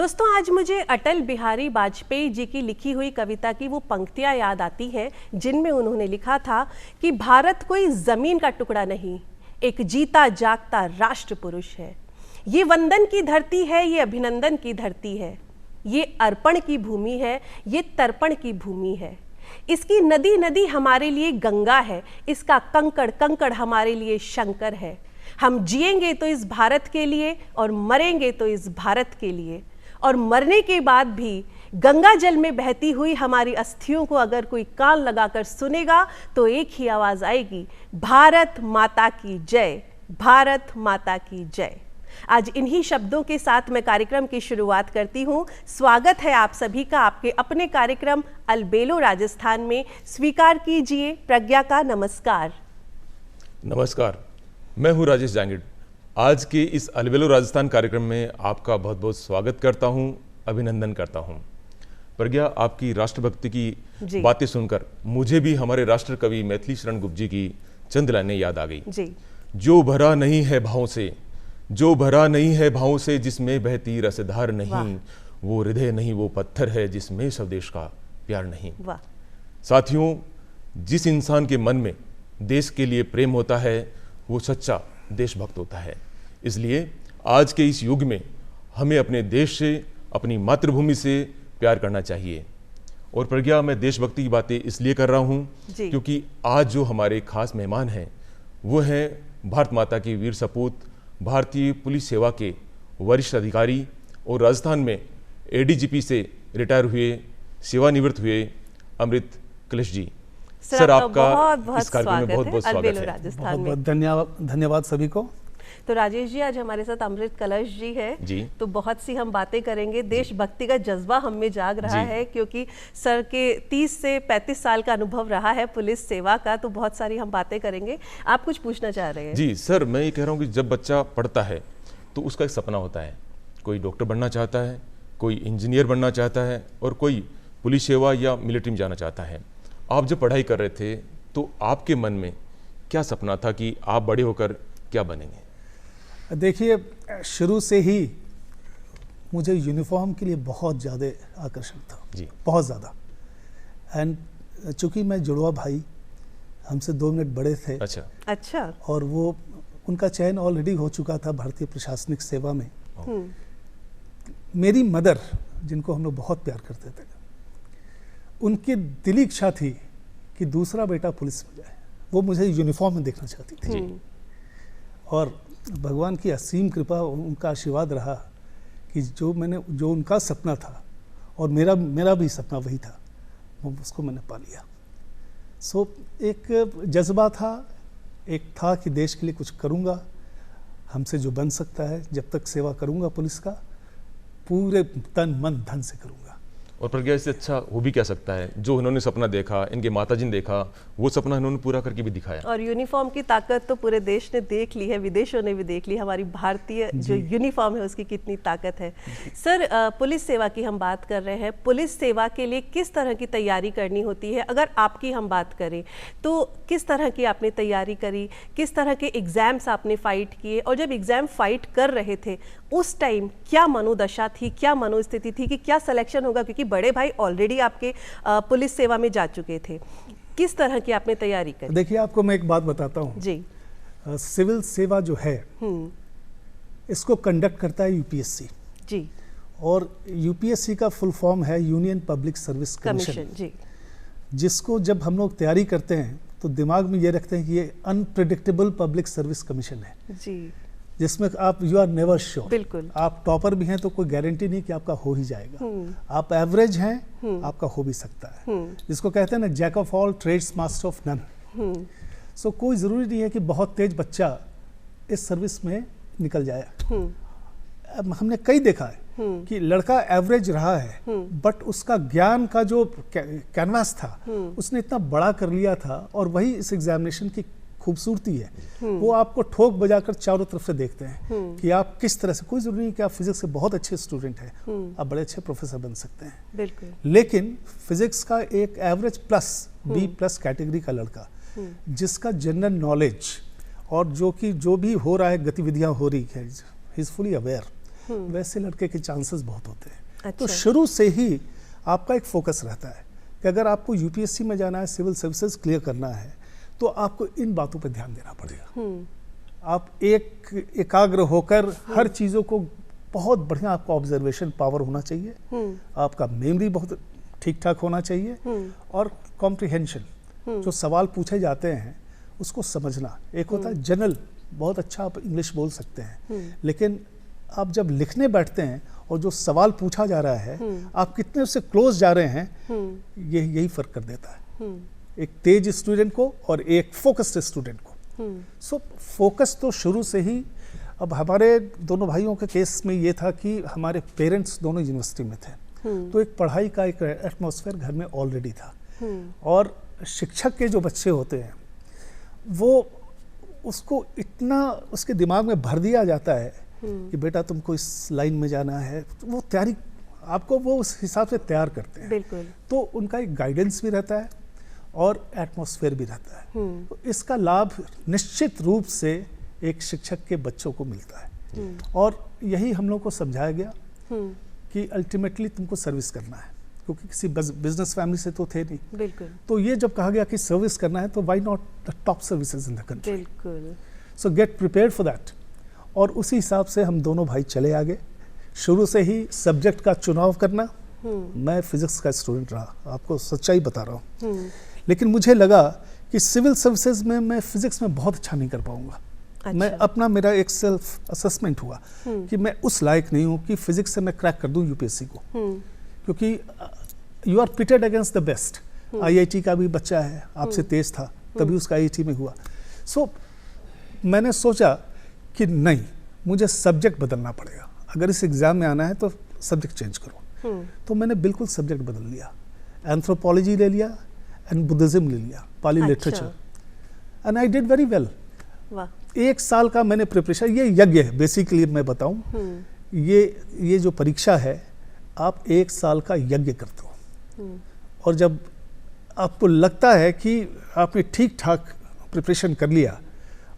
दोस्तों, आज मुझे अटल बिहारी वाजपेयी जी की लिखी हुई कविता की वो पंक्तियां याद आती हैं जिनमें उन्होंने लिखा था कि भारत कोई जमीन का टुकड़ा नहीं, एक जीता जागता राष्ट्र पुरुष है। ये वंदन की धरती है, ये अभिनंदन की धरती है, ये अर्पण की भूमि है, ये तर्पण की भूमि है। इसकी नदी नदी हमारे लिए गंगा है, इसका कंकड़ कंकड़ हमारे लिए शंकर है। हम जिएंगे तो इस भारत के लिए और मरेंगे तो इस भारत के लिए। और मरने के बाद भी गंगा जल में बहती हुई हमारी अस्थियों को अगर कोई कान लगाकर सुनेगा तो एक ही आवाज आएगी, भारत माता की जय, भारत माता की जय। आज इन्हीं शब्दों के साथ मैं कार्यक्रम की शुरुआत करती हूं। स्वागत है आप सभी का आपके अपने कार्यक्रम अलबेलो राजस्थान में। स्वीकार कीजिए प्रज्ञा का नमस्कार। नमस्कार, मैं हूं राजेश जांगिड। आज के इस अलबेलो राजस्थान कार्यक्रम में आपका बहुत बहुत स्वागत करता हूं, अभिनंदन करता हूं। प्रज्ञा, आपकी राष्ट्रभक्ति की बातें सुनकर मुझे भी हमारे राष्ट्र कवि मैथिली शरण गुप्त जी की चंद लाइनें याद आ गई जी। जो भरा नहीं है भावों से, जो भरा नहीं है भावों से, जिसमें बहती रसधार नहीं, वो हृदय नहीं वो पत्थर है जिसमें स्वदेश का प्यार नहीं। साथियों, जिस इंसान के मन में देश के लिए प्रेम होता है वो सच्चा देशभक्त होता है। इसलिए आज के इस युग में हमें अपने देश से, अपनी मातृभूमि से प्यार करना चाहिए। और प्रज्ञा, मैं देशभक्ति की बातें इसलिए कर रहा हूं क्योंकि आज जो हमारे खास मेहमान हैं वो हैं भारत माता की वीर सपूत, भारतीय पुलिस सेवा के वरिष्ठ अधिकारी और राजस्थान में एडीजीपी से रिटायर हुए, सेवानिवृत्त हुए अमृत कलश जी। सर, आपका इस कार्यक्रम में बहुत बहुत स्वागत है। बहुत बहुत धन्यवाद सभी को। तो राजेश जी, आज हमारे साथ अमृत कलश जी है जी। तो बहुत सी हम बातें करेंगे। देशभक्ति का जज्बा हम में जाग रहा है क्योंकि सर के 30 से 35 साल का अनुभव रहा है पुलिस सेवा का, तो बहुत सारी हम बातें करेंगे। आप कुछ पूछना चाह रहे हैं? जी सर, मैं ये कह रहा हूँ कि जब बच्चा पढ़ता है तो उसका एक सपना होता है। कोई डॉक्टर बनना चाहता है, कोई इंजीनियर बनना चाहता है और कोई पुलिस सेवा या मिलिट्री में जाना चाहता है। आप जब पढ़ाई कर रहे थे तो आपके मन में क्या सपना था कि आप बड़े होकर क्या बनेंगे? देखिए, शुरू से ही मुझे यूनिफॉर्म के लिए बहुत ज़्यादा आकर्षण था जी, बहुत ज़्यादा। एंड चूँकि मैं जुड़वा भाई, हमसे 2 मिनट बड़े थे। अच्छा। और वो उनका चयन ऑलरेडी हो चुका था भारतीय प्रशासनिक सेवा में। मेरी मदर, जिनको हम लोग बहुत प्यार करते थे, उनकी दिली इच्छा थी कि दूसरा बेटा पुलिस में जाए। वो मुझे यूनिफॉर्म में देखना चाहती थी। और भगवान की असीम कृपा, उनका आशीर्वाद रहा कि जो उनका सपना था और मेरा भी सपना वही था, वो उसको मैंने पा लिया। सो एक जज्बा था, एक था कि देश के लिए कुछ करूँगा, हमसे जो बन सकता है। जब तक सेवा करूँगा पुलिस का, पूरे तन मन धन से करूँगा। और प्रज्ञा, इससे अच्छा हो भी क्या सकता है? जो उन्होंने सपना देखा, इनके माताजी ने देखा, वो सपना इन्होंने पूरा करके भी दिखाया। और यूनिफॉर्म की ताकत तो पूरे देश ने देख ली है, विदेशों ने भी देख ली। हमारी भारतीय जो यूनिफॉर्म है उसकी कितनी ताकत है। सर, पुलिस सेवा की हम बात कर रहे हैं। पुलिस सेवा के लिए किस तरह की तैयारी करनी होती है? अगर आपकी हम बात करें तो किस तरह की आपने तैयारी करी, किस तरह के एग्जाम्स आपने फाइट किए? और जब एग्जाम फाइट कर रहे थे उस टाइम क्या मनोदशा थी, क्या मनोस्थिति थी कि क्या सिलेक्शन होगा? क्योंकि बड़े भाई ऑलरेडी आपके पुलिस सेवा में जा चुके थे। किस तरह की आपने तैयारी करी? देखिए, आपको मैं एक बात बताता हूँ जी। सिविल सेवा जो है इसको कंडक्ट करता है यूपीएससी जी। और यूपीएससी का फुल फॉर्म है यूनियन पब्लिक सर्विस कमीशन जी। जिसको जब हम लोग तैयारी करते हैं तो दिमाग में ये रखते हैं कि ये अनप्रेडिक्टेबल पब्लिक सर्विस कमीशन है जी, जिसमें आप यू आर नेवर श्योर। बिल्कुल। आप टॉपर भी हैं तो कोई गारंटी नहीं कि आपका हो ही जाएगा। आप एवरेज हैं, आपका हो भी सकता है। जिसको कहते हैं ना, jack of all trades master of none. So कोई ज़रूरी नहीं है कि बहुत तेज बच्चा इस सर्विस में निकल जाए। अब हमने कई देखा है कि लड़का एवरेज रहा है बट उसका ज्ञान का जो कैनवास था उसने इतना बड़ा कर लिया था। और वही इस एग्जामिनेशन की खूबसूरती है। वो आपको ठोक बजाकर चारों तरफ से देखते हैं कि आप किस तरह से। कोई जरूरी नहीं कि आप फिजिक्स के बहुत अच्छे स्टूडेंट हैं, आप बड़े अच्छे प्रोफेसर बन सकते हैं। बिल्कुल। लेकिन फिजिक्स का एक एवरेज प्लस B+ कैटेगरी का लड़का जिसका जनरल नॉलेज और जो भी हो रहा है, गतिविधियां हो रही है, ही इज फुली अवेयर। वैसे लड़के के चांसेस बहुत होते हैं। अच्छा। तो शुरू से ही आपका एक फोकस रहता है कि अगर आपको यूपीएससी में जाना है, सिविल सर्विसेज क्लियर करना है, तो आपको इन बातों पर ध्यान देना पड़ेगा। आप एकाग्र होकर हर चीज़ों को बहुत बढ़िया, आपका ऑब्जर्वेशन पावर होना चाहिए, आपका मेमोरी बहुत ठीक ठाक होना चाहिए, और कॉम्प्रिहेंशन, जो सवाल पूछे जाते हैं उसको समझना। एक होता है जनरल, बहुत अच्छा आप इंग्लिश बोल सकते हैं, लेकिन आप जब लिखने बैठते हैं और जो सवाल पूछा जा रहा है आप कितने उससे क्लोज जा रहे हैं, यही फर्क कर देता है एक तेज स्टूडेंट को और एक फोकस्ड स्टूडेंट को। सो फोकस तो शुरू से ही। अब हमारे दोनों भाइयों के केस में ये था कि हमारे पेरेंट्स दोनों यूनिवर्सिटी में थे, तो एक पढ़ाई का एक एटमॉस्फेयर घर में ऑलरेडी था, और शिक्षक के जो बच्चे होते हैं वो उसको इतना उसके दिमाग में भर दिया जाता है कि बेटा तुमको इस लाइन में जाना है, तो वो तैयारी आपको वो उस हिसाब से तैयार करते हैं। बिल्कुल। तो उनका एक गाइडेंस भी रहता है और एटमॉस्फेयर भी रहता है। तो इसका लाभ निश्चित रूप से एक शिक्षक के बच्चों को मिलता है, और यही हम लोग को समझाया गया कि अल्टीमेटली तुमको सर्विस करना है, क्योंकि किसी बिजनेस फैमिली से तो थे नहीं। बिल्कुल। तो ये जब कहा गया कि सर्विस करना है, तो why not the top services in the country. बिल्कुल। So get prepared for that. और उसी हिसाब से हम दोनों भाई चले आगे। शुरू से ही सब्जेक्ट का चुनाव करना, मैं फिजिक्स का स्टूडेंट रहा, आपको सच्चाई बता रहा हूँ, लेकिन मुझे लगा कि सिविल सर्विसेज में मैं फिजिक्स में बहुत अच्छा नहीं कर पाऊंगा। अच्छा। मैं अपना मेरा एक सेल्फ असेसमेंट हुआ कि मैं उस लायक नहीं हूँ कि फिजिक्स से मैं क्रैक कर दूँ यूपीएससी को, क्योंकि you are pitted against the best. IIT का भी बच्चा है, आपसे तेज था, तभी उसका आईआईटी में हुआ। सो मैंने सोचा कि नहीं, मुझे सब्जेक्ट बदलना पड़ेगा, अगर इस एग्जाम में आना है तो सब्जेक्ट चेंज करो। तो मैंने बिल्कुल सब्जेक्ट बदल लिया, एंथ्रोपोलॉजी ले लिया एंड बुद्धिज्म ले लिया, Pali literature, and I did very well. वाह। 1 साल का मैंने प्रिपरेशन, ये यज्ञ है बेसिकली, मैं बताऊं, ये जो परीक्षा है आप 1 साल का यज्ञ करते हो, और जब आपको लगता है कि आपने ठीक ठाक प्रिपरेशन कर लिया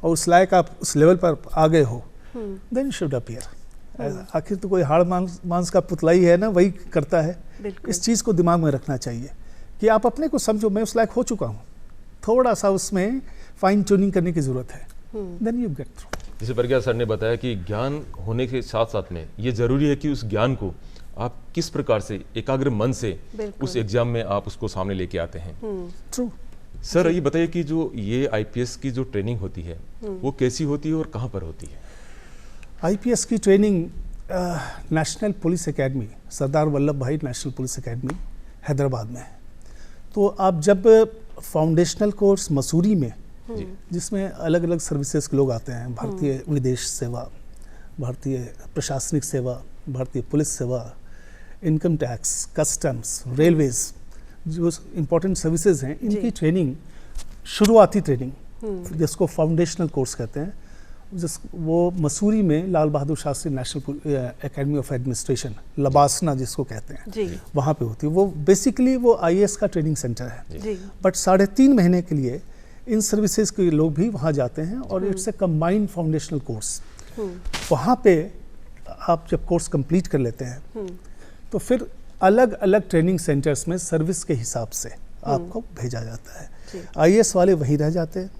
और उस लायक आप उस लेवल पर आ गए हो, देन यू शुड अपीयर। आखिर तो कोई हाड़ मांस का पुतला ही है ना, वही करता है। इस चीज़ को दिमाग में रखना चाहिए कि आप अपने को समझो, मैं उस लायक हो चुका हूँ, थोड़ा सा उसमें फाइन ट्यूनिंग करने की ज़रूरत है, देन यू गेट थ्रू। जैसे प्रज्ञा सर ने बताया कि ज्ञान होने के साथ साथ में ये जरूरी है कि उस ज्ञान को आप किस प्रकार से एकाग्र मन से उस एग्जाम में आप उसको सामने लेके आते हैं। ट्रू। सर ये बताइए कि जो ये आईपीएस की जो ट्रेनिंग होती है वो कैसी होती है और कहाँ पर होती है? आईपीएस की training national police academy, Sardar Vallabh भाई नेशनल पुलिस एकेडमी हैदराबाद में है। तो आप जब फाउंडेशनल कोर्स मसूरी में, जिसमें अलग अलग सर्विसेज के लोग आते हैं, भारतीय विदेश सेवा, भारतीय प्रशासनिक सेवा, भारतीय पुलिस सेवा, इनकम टैक्स, कस्टम्स, रेलवेज, जो इम्पोर्टेंट सर्विसेज हैं, इनकी ट्रेनिंग, शुरुआती ट्रेनिंग जिसको फाउंडेशनल कोर्स कहते हैं, वो मसूरी में Lal Bahadur Shastri national academy of administration, LBSNAA जिसको कहते हैं, वहाँ पे होती है। वो बेसिकली वो आईएएस का ट्रेनिंग सेंटर है, बट 3.5 महीने के लिए इन सर्विसेज के लोग भी वहाँ जाते हैं, और it's a combined foundational course. वहाँ पे आप जब कोर्स कंप्लीट कर लेते हैं तो फिर अलग अलग ट्रेनिंग सेंटर्स में सर्विस के हिसाब से आपको भेजा जाता है। आईएएस वाले वहीं रह जाते हैं,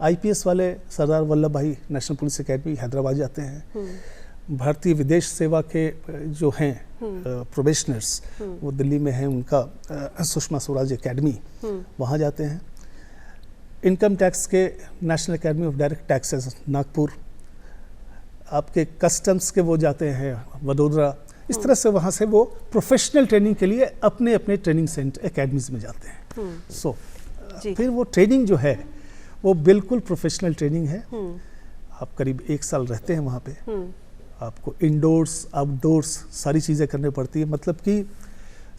आईपीएस वाले सरदार वल्लभ भाई नेशनल पुलिस एकेडमी हैदराबाद जाते हैं, भारतीय विदेश सेवा के जो हैं प्रोबेशनर्स वो दिल्ली में हैं, उनका सुषमा स्वराज एकेडमी, वहाँ जाते हैं। इनकम टैक्स के national academy of direct taxes Nagpur, आपके कस्टम्स के वो जाते हैं वडोदरा। इस तरह से वहाँ से वो प्रोफेशनल ट्रेनिंग के लिए अपने अपने ट्रेनिंग सेंटर एकेडमीज में जाते हैं। सो फिर वो ट्रेनिंग जो है वो बिल्कुल प्रोफेशनल ट्रेनिंग है। आप करीब 1 साल रहते हैं वहाँ पे, आपको इंडोर्स आउटडोर्स सारी चीज़ें करनी पड़ती है, मतलब कि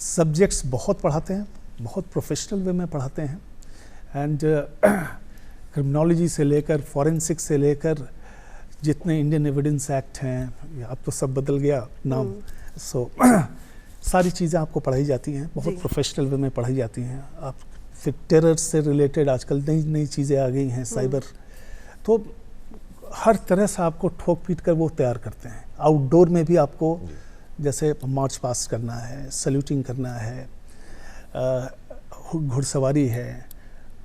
सब्जेक्ट्स बहुत पढ़ाते हैं, बहुत प्रोफेशनल वे में पढ़ाते हैं, एंड क्रिमिनोलॉजी से लेकर फॉरेंसिक से लेकर जितने इंडियन एविडेंस एक्ट हैं, अब तो सब बदल गया नाम, सो सारी चीज़ें आपको पढ़ाई जाती हैं, बहुत प्रोफेशनल वे में पढ़ाई जाती हैं। आप फिर टेरर से रिलेटेड आजकल नई नई चीज़ें आ गई हैं, साइबर, तो हर तरह से आपको ठोक पीट कर वो तैयार करते हैं। आउटडोर में भी आपको जैसे मार्च पास्ट करना है, सल्यूटिंग करना है, घुड़सवारी है,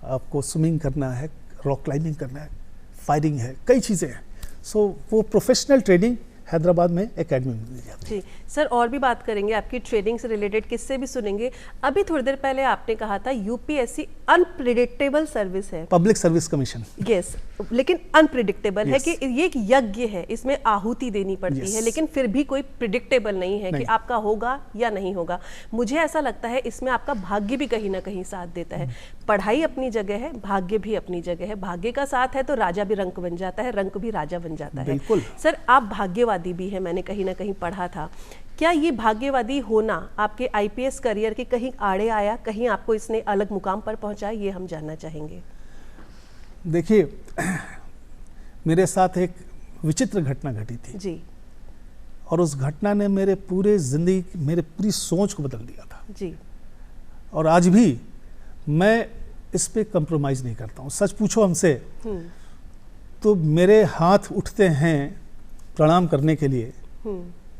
आपको स्विमिंग करना है, रॉक क्लाइंबिंग करना है, फायरिंग है, कई चीज़ें हैं। सो वो प्रोफेशनल ट्रेनिंग हैदराबाद में एकेडमी में दी जाती है। जी सर, और भी बात करेंगे, आपकी ट्रेनिंग से रिलेटेड किस्से भी सुनेंगे। अभी थोड़ी देर पहले आपने कहा था यूपीएससी अनप्रिडिक्टेबल सर्विस है, पब्लिक सर्विस कमीशन। यस, लेकिन अनप्रिडिक्टेबल है Yes. कि ये एक यज्ञ है, इसमें आहुति देनी पड़ती Yes. है, लेकिन फिर भी कोई प्रिडिक्टेबल नहीं है कि नहीं। आपका होगा या नहीं होगा। मुझे ऐसा लगता है इसमें आपका भाग्य भी कहीं ना कहीं साथ देता है। पढ़ाई अपनी जगह है, भाग्य भी अपनी जगह है। भाग्य का साथ है तो राजा भी रंक बन जाता है, रंक भी राजा बन जाता है। बिल्कुल। सर, आप भाग्यवादी भी हैं, मैंने कहीं ना कहीं पढ़ा था। क्या ये भाग्यवादी होना आपके आईपीएस करियर के कहीं आड़े आया, कहीं आपको इसने अलग मुकाम पर पहुंचाया, ये हम जानना चाहेंगे। देखिए, मेरे साथ एक विचित्र घटना घटी थी जी और उस घटना ने मेरे पूरे जिंदगी, मेरे पूरी सोच को बदल दिया था। जी। और आज भी मैं इस पे कंप्रोमाइज़ नहीं करता हूँ। सच पूछो हमसे तो मेरे हाथ उठते हैं प्रणाम करने के लिए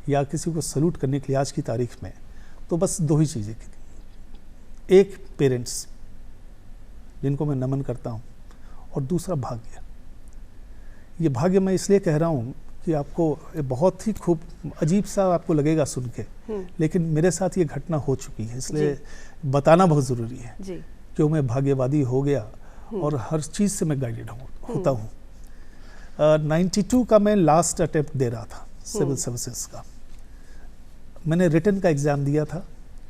या किसी को सल्यूट करने के लिए आज की तारीख में, तो बस दो ही चीज़ें की। एक, पेरेंट्स जिनको मैं नमन करता हूँ, और दूसरा भाग्य। ये भाग्य मैं इसलिए कह रहा हूँ कि आपको ये बहुत ही खूब अजीब सा आपको लगेगा सुन के, लेकिन मेरे साथ ये घटना हो चुकी है, इसलिए बताना बहुत ज़रूरी है। जी। क्यों मैं भाग्यवादी हो गया और हर चीज़ से मैं गाइडेड होता हूँ। 92 का मैं लास्ट अटेम्प्ट दे रहा था सिविल सर्विसेज का। मैंने रिटन का एग्ज़ाम दिया था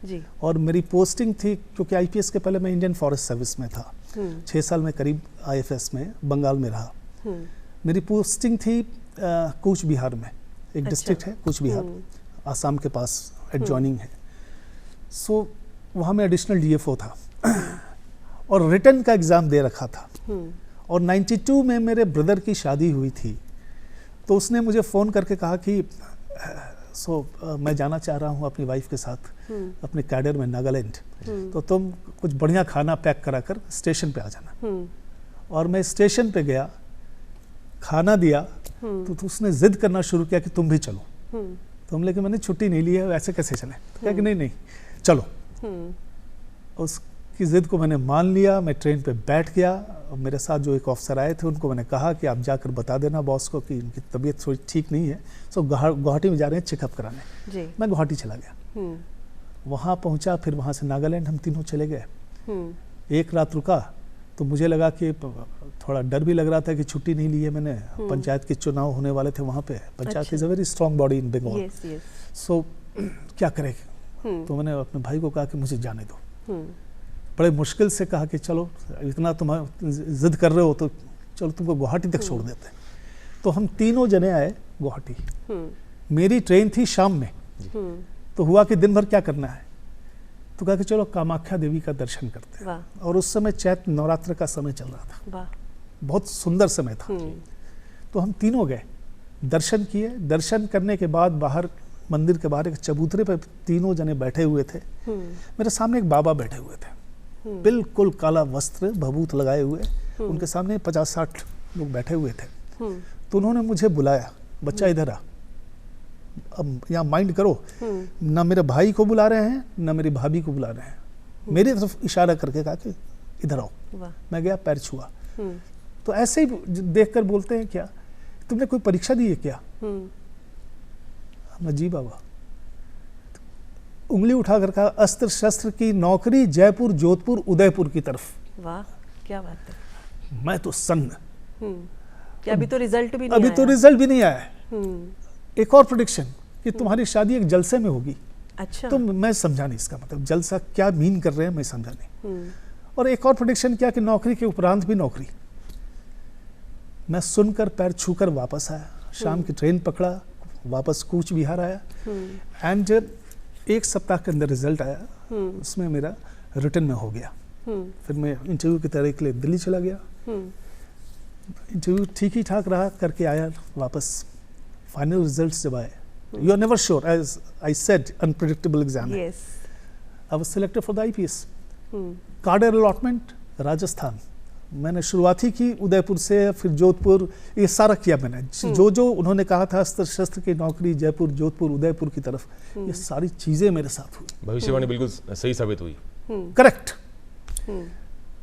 जी। और मेरी पोस्टिंग थी, क्योंकि आईपीएस के पहले मैं इंडियन फॉरेस्ट सर्विस में था, 6 साल में करीब आईएफएस में बंगाल में रहा। मेरी पोस्टिंग थी कूच बिहार में, एक डिस्ट्रिक्ट है कूच बिहार, आसाम के पास एडजॉइनिंग है। सो वहाँ मैं एडिशनल डीएफओ था और रिटन का एग्ज़ाम दे रखा था। और 92 में मेरे ब्रदर की शादी हुई थी, तो उसने मुझे फ़ोन करके कहा कि मैं जाना चाह रहा हूँ अपनी वाइफ के साथ अपने कैडर में नागालैंड, तो तुम कुछ बढ़िया खाना पैक करा कर स्टेशन पे आ जाना। और मैं स्टेशन पे गया, खाना दिया, तो उसने जिद करना शुरू किया कि तुम भी चलो। तो हम लेकिन मैंने छुट्टी नहीं ली है, ऐसे कैसे चले? तो कहा कि नहीं चलो। उसकी जिद को मैंने मान लिया, मैं ट्रेन पे बैठ गया। और मेरे साथ जो एक ऑफिसर आए थे उनको मैंने कहा कि आप जाकर बता देना बॉस को कि उनकी तबीयत थोड़ी ठीक नहीं है, सो गुवाहाटी में जा रहे हैं चेकअप कराने। जी। मैं गुवाहाटी चला गया, वहाँ पहुँचा, फिर वहाँ से नागालैंड हम तीनों चले गए। एक रात रुका तो मुझे लगा कि थोड़ा डर भी लग रहा था कि छुट्टी नहीं ली है मैंने। पंचायत के चुनाव होने वाले थे वहाँ पे। Panchayat is a very strong body in Bengal. So क्या करें? तो मैंने अपने भाई को कहा कि मुझे जाने दो। बड़े मुश्किल से कहा कि चलो, इतना तुम जिद कर रहे हो तो चलो तुमको गुवाहाटी तक छोड़ देते हैं। तो हम तीनों जने आए गुवाहाटी। मेरी ट्रेन थी शाम में, तो हुआ कि दिन भर क्या करना है, तो कहा कि चलो कामाख्या देवी का दर्शन करते हैं। और उस समय चैत्र नवरात्र का समय चल रहा था, बहुत सुंदर समय था। तो हम तीनों गए, दर्शन किए। दर्शन करने के बाद बाहर, मंदिर के बाहर एक चबूतरे पर तीनों जने बैठे हुए थे। मेरे सामने एक बाबा बैठे हुए थे, बिल्कुल काला वस्त्र भभूत लगाए हुए। उनके सामने 50-60 लोग बैठे हुए थे। तो उन्होंने मुझे बुलाया, बच्चा इधर आ, अब यहाँ माइंड करो, ना मेरे भाई को बुला रहे हैं ना मेरी भाभी को बुला रहे हैं, मेरी तरफ इशारा करके कहा कि इधर आओ। मैं गया, पैर छुआ। तो ऐसे ही देखकर बोलते हैं, क्या तुमने कोई परीक्षा दी है क्या? जी बाबा। उंगली उठाकर कहा, अस्त्र शस्त्र की नौकरी, जयपुर, जोधपुर, उदयपुर की तरफ। वाह, क्या बात है। मैं तो सन्न कि अभी तो रिजल्ट भी नहीं अभी आया। तो रिजल्ट भी नहीं आया है। एक और प्रेडिक्शन कि तुम्हारी शादी एक जलसे में होगी। अच्छा। तो मैं समझा नहीं इसका मतलब जलसा क्या मीन कर रहे हैं, मैं समझा नहीं। और एक और प्रेडिक्शन क्या कि नौकरी के उपरांत भी नौकरी। मैं सुनकर पैर छूकर वापस आया, शाम की ट्रेन पकड़ा, वापस कूच बिहार आया। एंड 1 सप्ताह के अंदर रिजल्ट आया, उसमें मेरा रिटन में हो गया। फिर मैं इंटरव्यू की तैयारी के लिए दिल्ली चला गया। इंटरव्यू ठीक ही ठाक रहा, करके आया वापस। फाइनल रिजल्ट्स जब आए, you are never sure, as I said, unpredictable exam. I was selected for the IPS. Cadre allotment Rajasthan, मैंने शुरुआत ही की उदयपुर से, फिर जोधपुर, ये सारा किया मैंने। जो जो उन्होंने कहा था अस्त्र शस्त्र की नौकरी जयपुर, जोधपुर, उदयपुर की तरफ, ये सारी चीज़ें मेरे साथ हुई। भविष्यवाणी बिल्कुल सही साबित हुई। करेक्ट।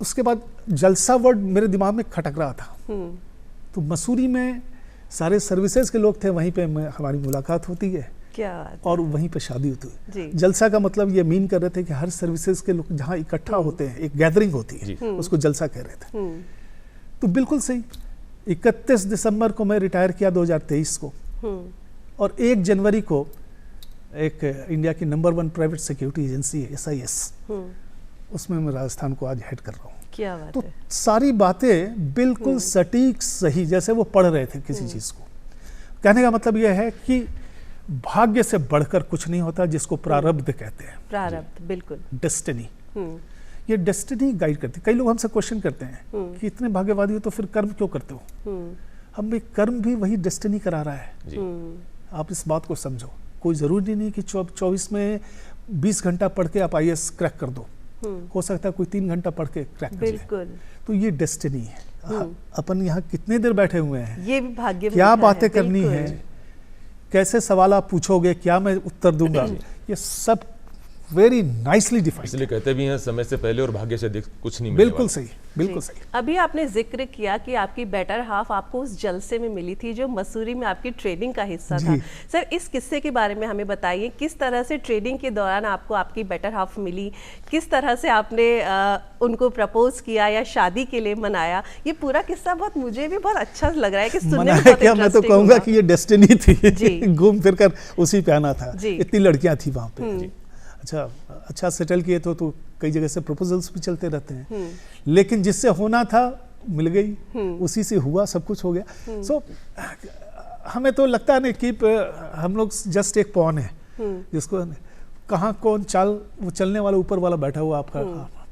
उसके बाद जलसा वर्ड मेरे दिमाग में खटक रहा था। तो मसूरी में सारे सर्विसेज के लोग थे, वहीं पे हमारी मुलाकात होती है, क्या बात और वहीं पे शादी होती जी। है। जलसा का मतलब ये मीन कर रहे थे कि हर सर्विसेज के लोग जहाँ इकट्ठा होते हैं, एक गैदरिंग होती है, उसको जलसा कह रहे थे। तो बिल्कुल सही। 31 दिसंबर को मैं रिटायर किया 2023 को, और 1 जनवरी को एक इंडिया की नंबर 1 प्राइवेट सिक्योरिटी एजेंसी है SIS, उसमें मैं राजस्थान को आज हेड कर रहा हूँ। क्या बात तो है। सारी बातें बिल्कुल सटीक सही, जैसे वो पढ़ रहे थे किसी चीज को। कहने का मतलब यह है कि भाग्य से बढ़कर कुछ नहीं होता, जिसको प्रारब्ध कहते हैं। प्रारब्ध, बिल्कुल। डेस्टिनी, ये डेस्टिनी गाइड करती। कई लोग हमसे क्वेश्चन करते हैं कि इतने भाग्यवादी हो तो फिर कर्म क्यों करते हो? हम भी कर्म भी वही डेस्टिनी करा रहा है। आप इस बात को समझो। कोई जरूरी नहीं कि 24 में 20 घंटा पढ़ के आप IAS क्रैक कर दो। हो सकता है कोई 3 घंटा पढ़ के क्रैक कर बिल्कुल। तो ये डेस्टिनी है। अपन यहाँ कितने देर बैठे हुए हैं, ये भी भाग्य में क्या लिखा बातें है, करनी बिल्कुल। है, कैसे सवाल आप पूछोगे, क्या मैं उत्तर दूंगा, ये सब वेरी नाइसली डिफाइंड। इसलिए कहते भी हैं समय से पहले और भाग्य से अधिक कुछ नहीं मिलने बिल्कुल वाला। सही, बिल्कुल जी। सही। अभी आपने जिक्र किया कि आपकी बेटर हाफ आपको उस जलसे में मिली थी जो मसूरी में आपकी ट्रेनिंग का हिस्सा था। जी। सर, इस किस्से के बारे में हमें बताइए, किस तरह से ट्रेनिंग के दौरान आपको आपकी बेटर हाफ मिली, किस तरह से आपने उनको प्रपोज किया या शादी के लिए मनाया? ये पूरा किस्सा बहुत, मुझे भी बहुत अच्छा लग रहा है कि सुनने में मना है बहुत क्या, मैं तो interesting कहूंगा होगा। कि ये डेस्टिनी थी। जी। घूम फिर कर उसी पे आना था। जी। इतनी लड़कियां थी वहां पे। अच्छा सेटल किए तो कई जगह से प्रपोजल्स भी चलते रहते हैं, लेकिन जिससे होना था मिल गई, उसी से हुआ, सब कुछ हो गया। सो हमें तो लगता है ना कि हम लोग जस्ट एक पॉन है, जिसको कहाँ कौन चाल वो चलने वाला ऊपर वाला बैठा हुआ, आपका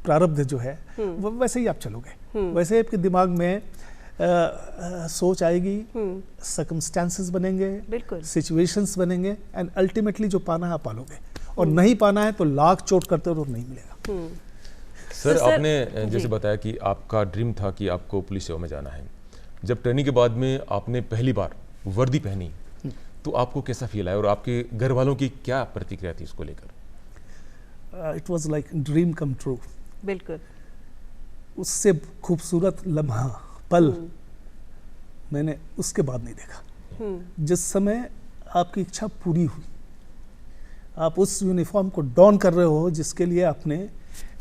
प्रारब्ध जो है वो वैसे ही आप चलोगे। वैसे आपके दिमाग में सोच आएगी, सर्कमस्टेंसेस बनेंगे, बिल्कुल। सिचुएशंस बनेंगे, एंड अल्टीमेटली जो पाना है आप पालोगे, और नहीं पाना है तो लाख चोट करते हो और नहीं मिलेगा। सर, तो आपने जैसे बताया कि आपका ड्रीम था कि आपको पुलिस सेवा में जाना है। जब ट्रेनिंग के बाद में आपने पहली बार वर्दी पहनी तो आपको कैसा फील आया और आपके घर वालों की क्या प्रतिक्रिया थी इसको लेकर? It was like dream come true. बिल्कुल। उससे खूबसूरत लम्हा पल मैंने उसके बाद नहीं देखा। जिस समय आपकी इच्छा पूरी हुई, आप उस यूनिफॉर्म को डॉन कर रहे हो जिसके लिए आपने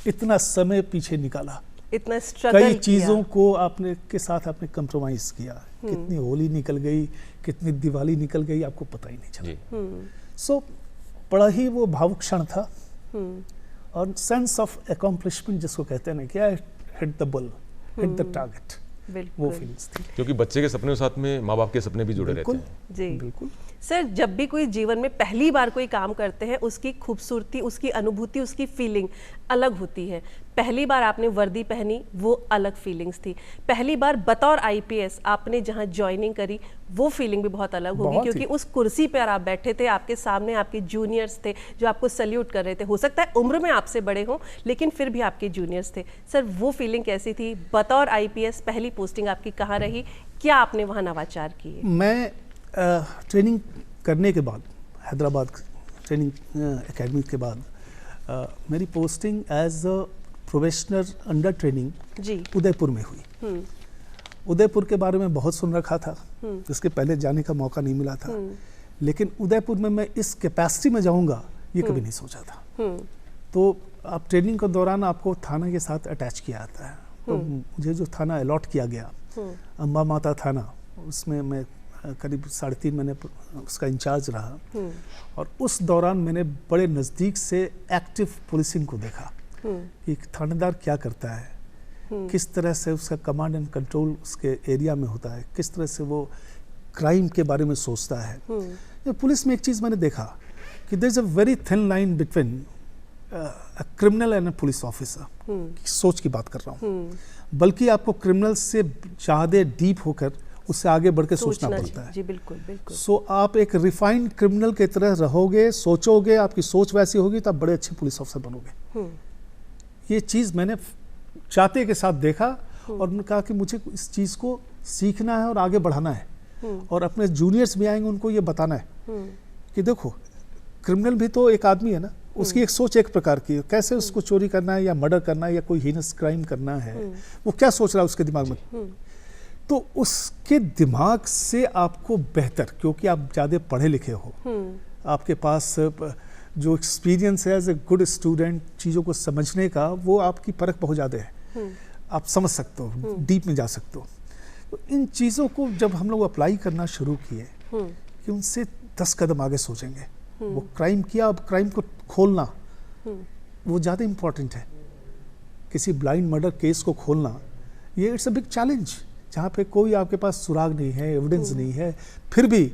इतना समय पीछे निकाला, इतना स्ट्रगल कई चीज़ों को आपने के साथ आपने कंप्रोमाइज किया, कितनी होली निकल गई, कितनी दिवाली निकल गई, आपको पता ही नहीं चला। सो बड़ा ही वो भावुक क्षण था, और सेंस ऑफ अकॉम्प्लिशमेंट जिसको कहते हैं ना, क्या hit the ball, hit the target, वो फीलिंग्स थी। क्योंकि बच्चे के सपने के साथ में माँ बाप के सपने भी जुड़े रहते हैं। जी बिल्कुल। सर, जब भी कोई जीवन में पहली बार कोई काम करते हैं, उसकी खूबसूरती, उसकी अनुभूति, उसकी फीलिंग अलग होती है। पहली बार आपने वर्दी पहनी, वो अलग फीलिंग्स थी। पहली बार बतौर IPS आपने जहां ज्वाइनिंग करी, वो फीलिंग भी बहुत अलग होगी, क्योंकि उस कुर्सी पर आप बैठे थे, आपके सामने आपके जूनियर्स थे जो आपको सल्यूट कर रहे थे। हो सकता है उम्र में आपसे बड़े हों, लेकिन फिर भी आपके जूनियर्स थे। सर, वो फीलिंग कैसी थी? बतौर IPS पहली पोस्टिंग आपकी कहाँ रही? क्या आपने वहाँ नवाचार किए? मैं ट्रेनिंग करने के बाद, हैदराबाद ट्रेनिंग एकेडमी के बाद, मेरी posting as a probationer under training जी उदयपुर में हुई। उदयपुर के बारे में बहुत सुन रखा था, इसके पहले जाने का मौका नहीं मिला था, लेकिन उदयपुर में मैं इस कैपेसिटी में जाऊंगा ये कभी नहीं सोचा था। तो आप ट्रेनिंग के दौरान आपको थाना के साथ अटैच किया जाता है। तो मुझे जो थाना अलॉट किया गया, अम्बा माता थाना, उसमें मैं करीब 3.5 महीने उसका इंचार्ज रहा, और उस दौरान मैंने बड़े नज़दीक से एक्टिव पुलिसिंग को देखा कि थानेदार क्या करता है, किस तरह से उसका कमांड एंड कंट्रोल उसके एरिया में होता है, किस तरह से वो क्राइम के बारे में सोचता है। ये पुलिस में एक चीज़ मैंने देखा कि there is a very thin line between a criminal and a police officer. सोच की बात कर रहा हूँ, बल्कि आपको क्रिमिनल से ज़्यादा डीप होकर उससे आगे बढ़ के सोचना पड़ता है। जी बिल्कुल बिल्कुल। सो आप एक रिफाइंड क्रिमिनल की तरह रहोगे, सोचोगे, आपकी सोच वैसी होगी तो आप बड़े अच्छे पुलिस ऑफिसर बनोगे। ये चीज़ मैंने चाहते के साथ देखा, और उन्होंने कहा कि मुझे इस चीज़ को सीखना है और आगे बढ़ाना है, और अपने जूनियर्स भी आएंगे उनको ये बताना है कि देखो क्रिमिनल भी तो एक आदमी है ना, उसकी एक सोच एक प्रकार की है, कैसे उसको चोरी करना है या मर्डर करना है या कोई हीनस क्राइम करना है, वो क्या सोच रहा है उसके दिमाग में। तो उसके दिमाग से आपको बेहतर, क्योंकि आप ज़्यादा पढ़े लिखे हो, आपके पास जो एक्सपीरियंस है एज ए गुड स्टूडेंट चीज़ों को समझने का, वो आपकी परख बहुत ज़्यादा है, आप समझ सकते हो, डीप में जा सकते हो। तो इन चीज़ों को जब हम लोग अप्लाई करना शुरू किए कि उनसे 10 कदम आगे सोचेंगे, वो क्राइम किया, अब क्राइम को खोलना वो ज़्यादा इम्पोर्टेंट है। किसी ब्लाइंड मर्डर केस को खोलना, ये इट्स अ बिग चैलेंज, जहाँ पे कोई आपके पास सुराग नहीं है, एविडेंस नहीं है, फिर भी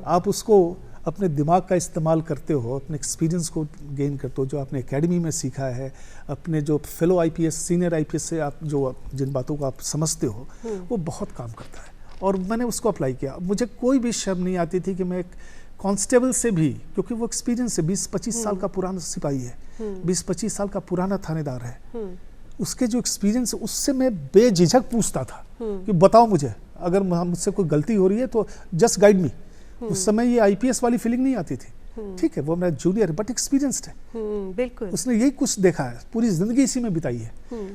आप उसको अपने दिमाग का इस्तेमाल करते हो, अपने एक्सपीरियंस को गेन करते हो, जो आपने एकेडमी में सीखा है, अपने जो फेलो आईपीएस, सीनियर आईपीएस से आप जो जिन बातों को आप समझते हो, वो बहुत काम करता है। और मैंने उसको अप्लाई किया। मुझे कोई भी शर्म नहीं आती थी कि मैं एक कांस्टेबल से भी, क्योंकि वो एक्सपीरियंस है, 20-25 साल का पुराना सिपाही है, 20-25 साल का पुराना थानेदार है, उसके जो एक्सपीरियंस, उससे मैं बेझिझक पूछता था कि बताओ मुझे, अगर मुझसे कोई गलती हो रही है तो जस्ट गाइड मी। उस समय ये आईपीएस वाली फीलिंग नहीं आती थी, ठीक है, वो मेरा जूनियर बट एक्सपीरियंस्ड है, बिल्कुल, उसने यही कुछ देखा है, पूरी जिंदगी इसी में बिताई है,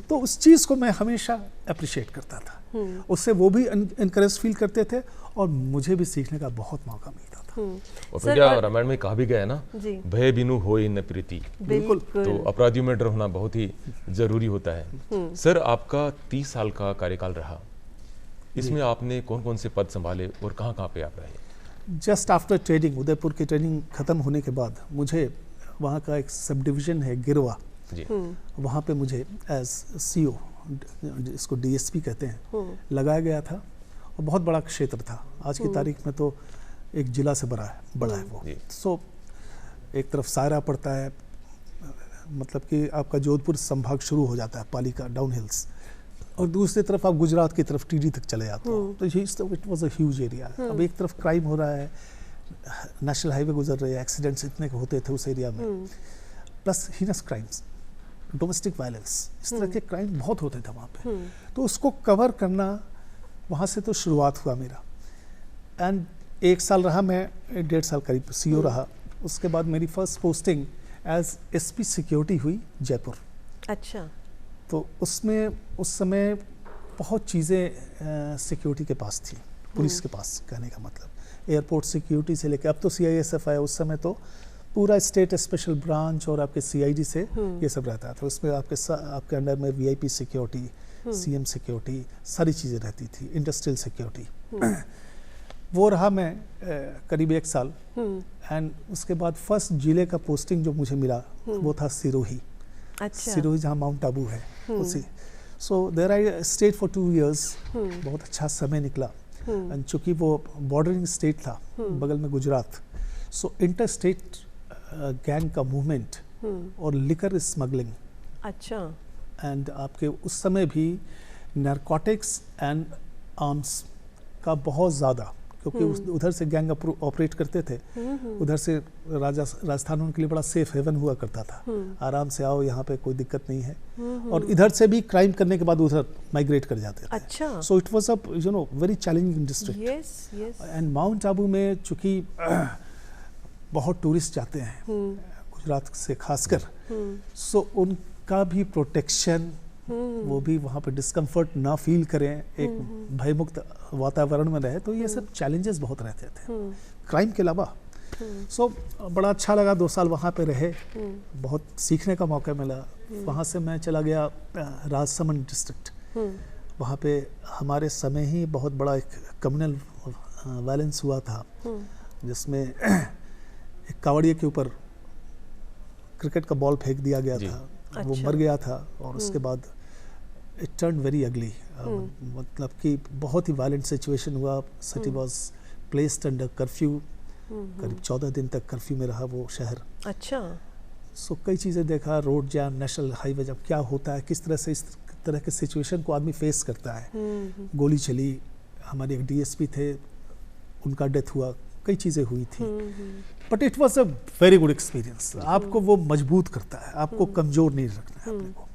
तो उस चीज़ को मैं हमेशा अप्रिशिएट करता था, उससे वो भी इनकरेज फील करते थे और मुझे भी सीखने का बहुत मौका मिलता था। और फिर क्या रामायण में कहा भी गया है ना, भय बिनु होय न प्रीति। बिल्कुल, तो अपराधियों में डर होना बहुत ही जरूरी होता है। सर, आपका 30 साल का कार्यकाल रहा, इसमें आपने कौन कौन से पद संभाले और कहाँ कहाँ पे आप रहे? जस्ट आफ्टर ट्रेनिंग, उदयपुर की ट्रेनिंग ख़त्म होने के बाद मुझे वहाँ का एक सब डिवीज़न है गिरवा, वहाँ पे मुझे एज सीओ, इसको डीएसपी कहते हैं, लगाया गया था। और बहुत बड़ा क्षेत्र था, आज की तारीख में तो एक जिला से बड़ा है वो। सो एक तरफ सायरा पड़ता है, मतलब कि आपका जोधपुर संभाग शुरू हो जाता है, पालिका डाउन हिल्स, और दूसरी तरफ आप गुजरात की तरफ टीडी तक चले जाते हो। तो it was a huge area. अब एक तरफ क्राइम हो रहा है, नेशनल हाईवे गुजर रहे हैं, एक्सीडेंट्स इतने होते थे उस एरिया में, plus heinous crimes, domestic violence, इस तरह के क्राइम बहुत होते थे वहाँ पे। तो उसको कवर करना, वहाँ से तो शुरुआत हुआ मेरा। एंड 1 साल रहा मैं, 1.5 साल करीब सीओ रहा। उसके बाद मेरी first posting as SP security हुई जयपुर। अच्छा। तो उसमें उस समय बहुत चीज़ें सिक्योरिटी के पास थी, पुलिस के पास, कहने का मतलब एयरपोर्ट सिक्योरिटी से लेकर, अब तो सीआईएसएफ आया, उस समय तो पूरा स्टेट स्पेशल ब्रांच और आपके सीआईडी से ये सब रहता था। उसमें आपके अंडर में वीआईपी सिक्योरिटी, सीएम सिक्योरिटी, सारी चीज़ें रहती थी, इंडस्ट्रियल सिक्योरिटी। वो रहा मैं करीब 1 साल। एंड उसके बाद फर्स्ट जिले का पोस्टिंग जो मुझे मिला वो था सिरोही। अच्छा। सिरोही जहाँ माउंट आबू है उसी। So there I stayed for 2 years। बहुत अच्छा समय निकला। एंड चूँकि वो बॉर्डरिंग स्टेट था, बगल में गुजरात, सो इंटर स्टेट गैंग का मूवमेंट और लिकर स्मगलिंग। अच्छा। एंड आपके उस समय भी नारकोटिक्स एंड आर्म्स का बहुत ज़्यादा, क्योंकि उधर से गैंग ऑपरेट करते थे। उधर से राजस्थान उनके लिए बड़ा सेफ हेवन हुआ करता था, आराम से आओ, यहाँ पे कोई दिक्कत नहीं है। और इधर से भी क्राइम करने के बाद उधर माइग्रेट कर जाते थे। अच्छा। So it was a very challenging district. Yes, yes. And mount Abu में चूँकि बहुत टूरिस्ट जाते हैं गुजरात से खासकर, सो उनका भी प्रोटेक्शन, वो भी वहाँ पे डिस्कम्फर्ट ना फील करें, एक भयमुक्त वातावरण में रहे, तो ये सब चैलेंजेस बहुत रहते थे क्राइम के अलावा। सो बड़ा अच्छा लगा, 2 साल वहाँ पे रहे, बहुत सीखने का मौका मिला। वहाँ से मैं चला गया राजसमंद डिस्ट्रिक्ट। वहाँ पे हमारे समय ही बहुत बड़ा एक कम्युनल वायलेंस हुआ था, जिसमें एक कावड़िए के ऊपर क्रिकेट का बॉल फेंक दिया गया था। अच्छा। वो मर गया था और उसके बाद इट टर्न वेरी अगली, मतलब कि बहुत ही वायलेंट सिचुएशन हुआ। City was placed under curfew, करीब 14 दिन तक कर्फ्यू में रहा वो शहर। अच्छा। सो कई चीज़ें देखा, रोड जैम, नेशनल हाईवे जब क्या होता है, किस तरह से इस तरह के सिचुएशन को आदमी फेस करता है। गोली चली, हमारे एक डीएसपी थे, उनका डेथ हुआ, कई चीज़ें हुई थी। But it was a very good experience. आपको वो मजबूत करता है, आपको कमज़ोर नहीं रखना है अपने को।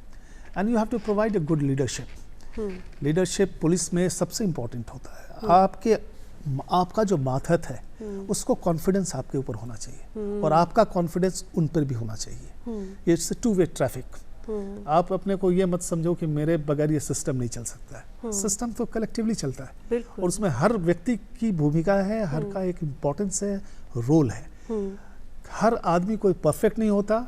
And you have to provide a good leadership. Leadership police में सबसे इम्पोर्टेंट होता है। आपका जो मातहत है उसको कॉन्फिडेंस आपके ऊपर होना चाहिए और आपका कॉन्फिडेंस उन पर भी होना चाहिए। It's a two way traffic. आप अपने को ये मत समझो कि मेरे बगैर ये सिस्टम नहीं चल सकता है। सिस्टम तो कलेक्टिवली चलता है और उसमें हर व्यक्ति की भूमिका है, हर का एक इम्पोर्टेंस है, रोल है। हर आदमी कोई परफेक्ट नहीं होता,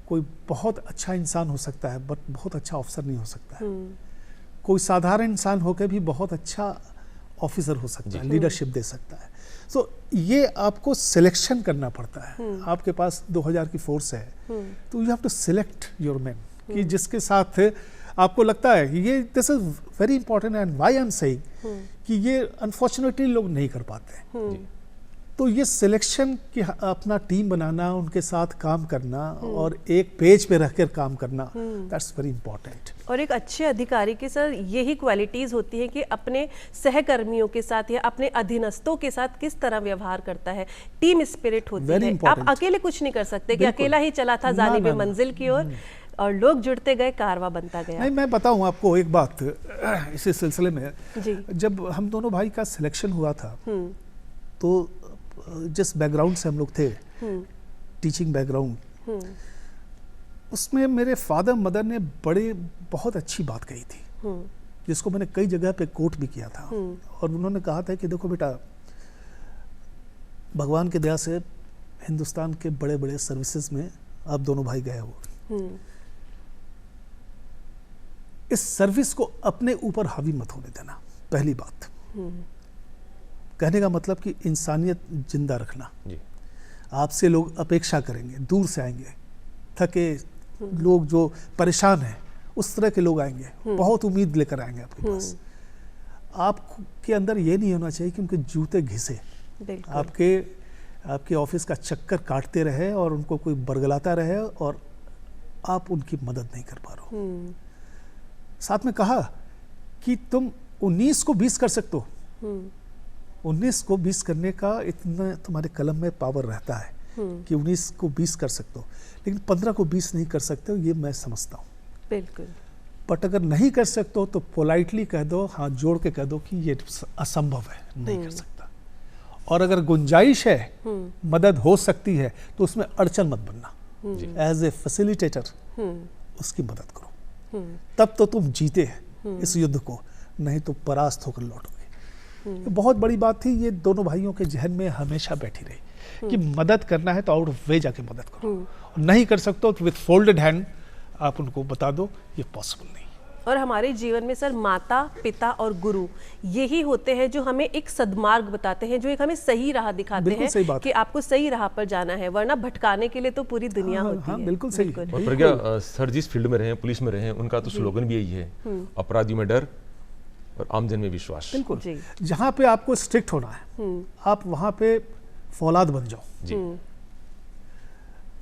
कोई बहुत अच्छा इंसान हो सकता है बट बहुत अच्छा ऑफिसर नहीं हो सकता है। कोई साधारण इंसान होकर भी बहुत अच्छा ऑफिसर हो सकता है, लीडरशिप दे सकता है। सो ये आपको सिलेक्शन करना पड़ता है। आपके पास 2000 की फोर्स है तो you have to select your man, कि जिसके साथ आपको लगता है ये this is very important and why I am saying कि ये अनफॉर्चुनेटली लोग नहीं कर पाते। तो ये सिलेक्शन की अपना टीम बनाना, उनके साथ काम करना और एक पेज पे रखकर काम करना, दैट्स वेरी इंपॉर्टेंट। और एक अच्छे अधिकारी की सर यही क्वालिटीज होती हैं कि अपने सहकर्मियों के साथ या अपने अधीनस्थों के साथ किस तरह व्यवहार करता है। टीम स्पिरिट होती है। आप अकेले कुछ नहीं कर सकते कि अकेला ही चला था जानिबे मंजिल की ओर और लोग जुड़ते गए, कारवां बनता गया। नहीं, मैं बताऊं आपको एक बात इसी सिलसिले में जी। जब हम दोनों भाई का सिलेक्शन हुआ था तो जिस बैकग्राउंड से हम लोग थे, टीचिंग बैकग्राउंड, उसमें मेरे फादर मदर ने बहुत अच्छी बात कही थी जिसको मैंने कई जगह पे कोट भी किया था। और उन्होंने कहा था कि देखो बेटा, भगवान की दया से हिंदुस्तान के बड़े बड़े सर्विसेज में आप दोनों भाई गए हो, इस सर्विस को अपने ऊपर हावी मत होने देना। पहली बात, कहने का मतलब कि इंसानियत जिंदा रखना। आपसे लोग अपेक्षा करेंगे, दूर से आएंगे, थके लोग जो परेशान हैं उस तरह के लोग आएंगे, बहुत उम्मीद लेकर आएंगे आपके पास। आपके अंदर ये नहीं होना चाहिए कि उनके जूते घिसे, आपके ऑफिस का चक्कर काटते रहे और उनको कोई बरगलाता रहे और आप उनकी मदद नहीं कर पा रहे हो। साथ में कहा कि तुम 19 को 20 कर सकते हो, 19 को 20 करने का इतना तुम्हारे कलम में पावर रहता है कि 19 को 20 कर सकते हो, लेकिन 15 को 20 नहीं कर सकते हो, ये मैं समझता हूँ। बिल्कुल। बट अगर नहीं कर सकते हो तो पोलाइटली कह दो, हाथ जोड़ के कह दो कि ये असंभव है, नहीं कर सकता। और अगर गुंजाइश है, मदद हो सकती है, तो उसमें अड़चन मत बनना। एज ए फैसिलिटेटर उसकी मदद करो, तब तो तुम जीते हैं इस युद्ध को, नहीं तो परास्त होकर लौटोगे। बहुत बड़ी बात थी, ये दोनों भाइयों के जहन में हमेशा बैठी रही कि मदद करना है तो आउट ऑफ वे जाके मदद करो, नहीं कर सकते हो तो विथ फोल्डेड हैंड आप उनको बता दो ये पॉसिबल नहीं। और हमारे जीवन में सर माता, पिता और गुरु यही होते हैं जो हमें एक सद्मार्ग बताते हैं, जो एक हमें सही राह दिखाते हैं कि आपको सही राह पर जाना है, वरना भटकाने के लिए तो पूरी दुनिया होती है। बिल्कुल सही। और प्रज्ञा सर जिस फील्ड में रहे, पुलिस में रहे, उनका तो स्लोगन भी यही है, अपराधियों में डर और आमजन में विश्वास। बिल्कुल। जहाँ पे आपको स्ट्रिक्ट होना है आप वहाँ पे फौलाद बन जाओ,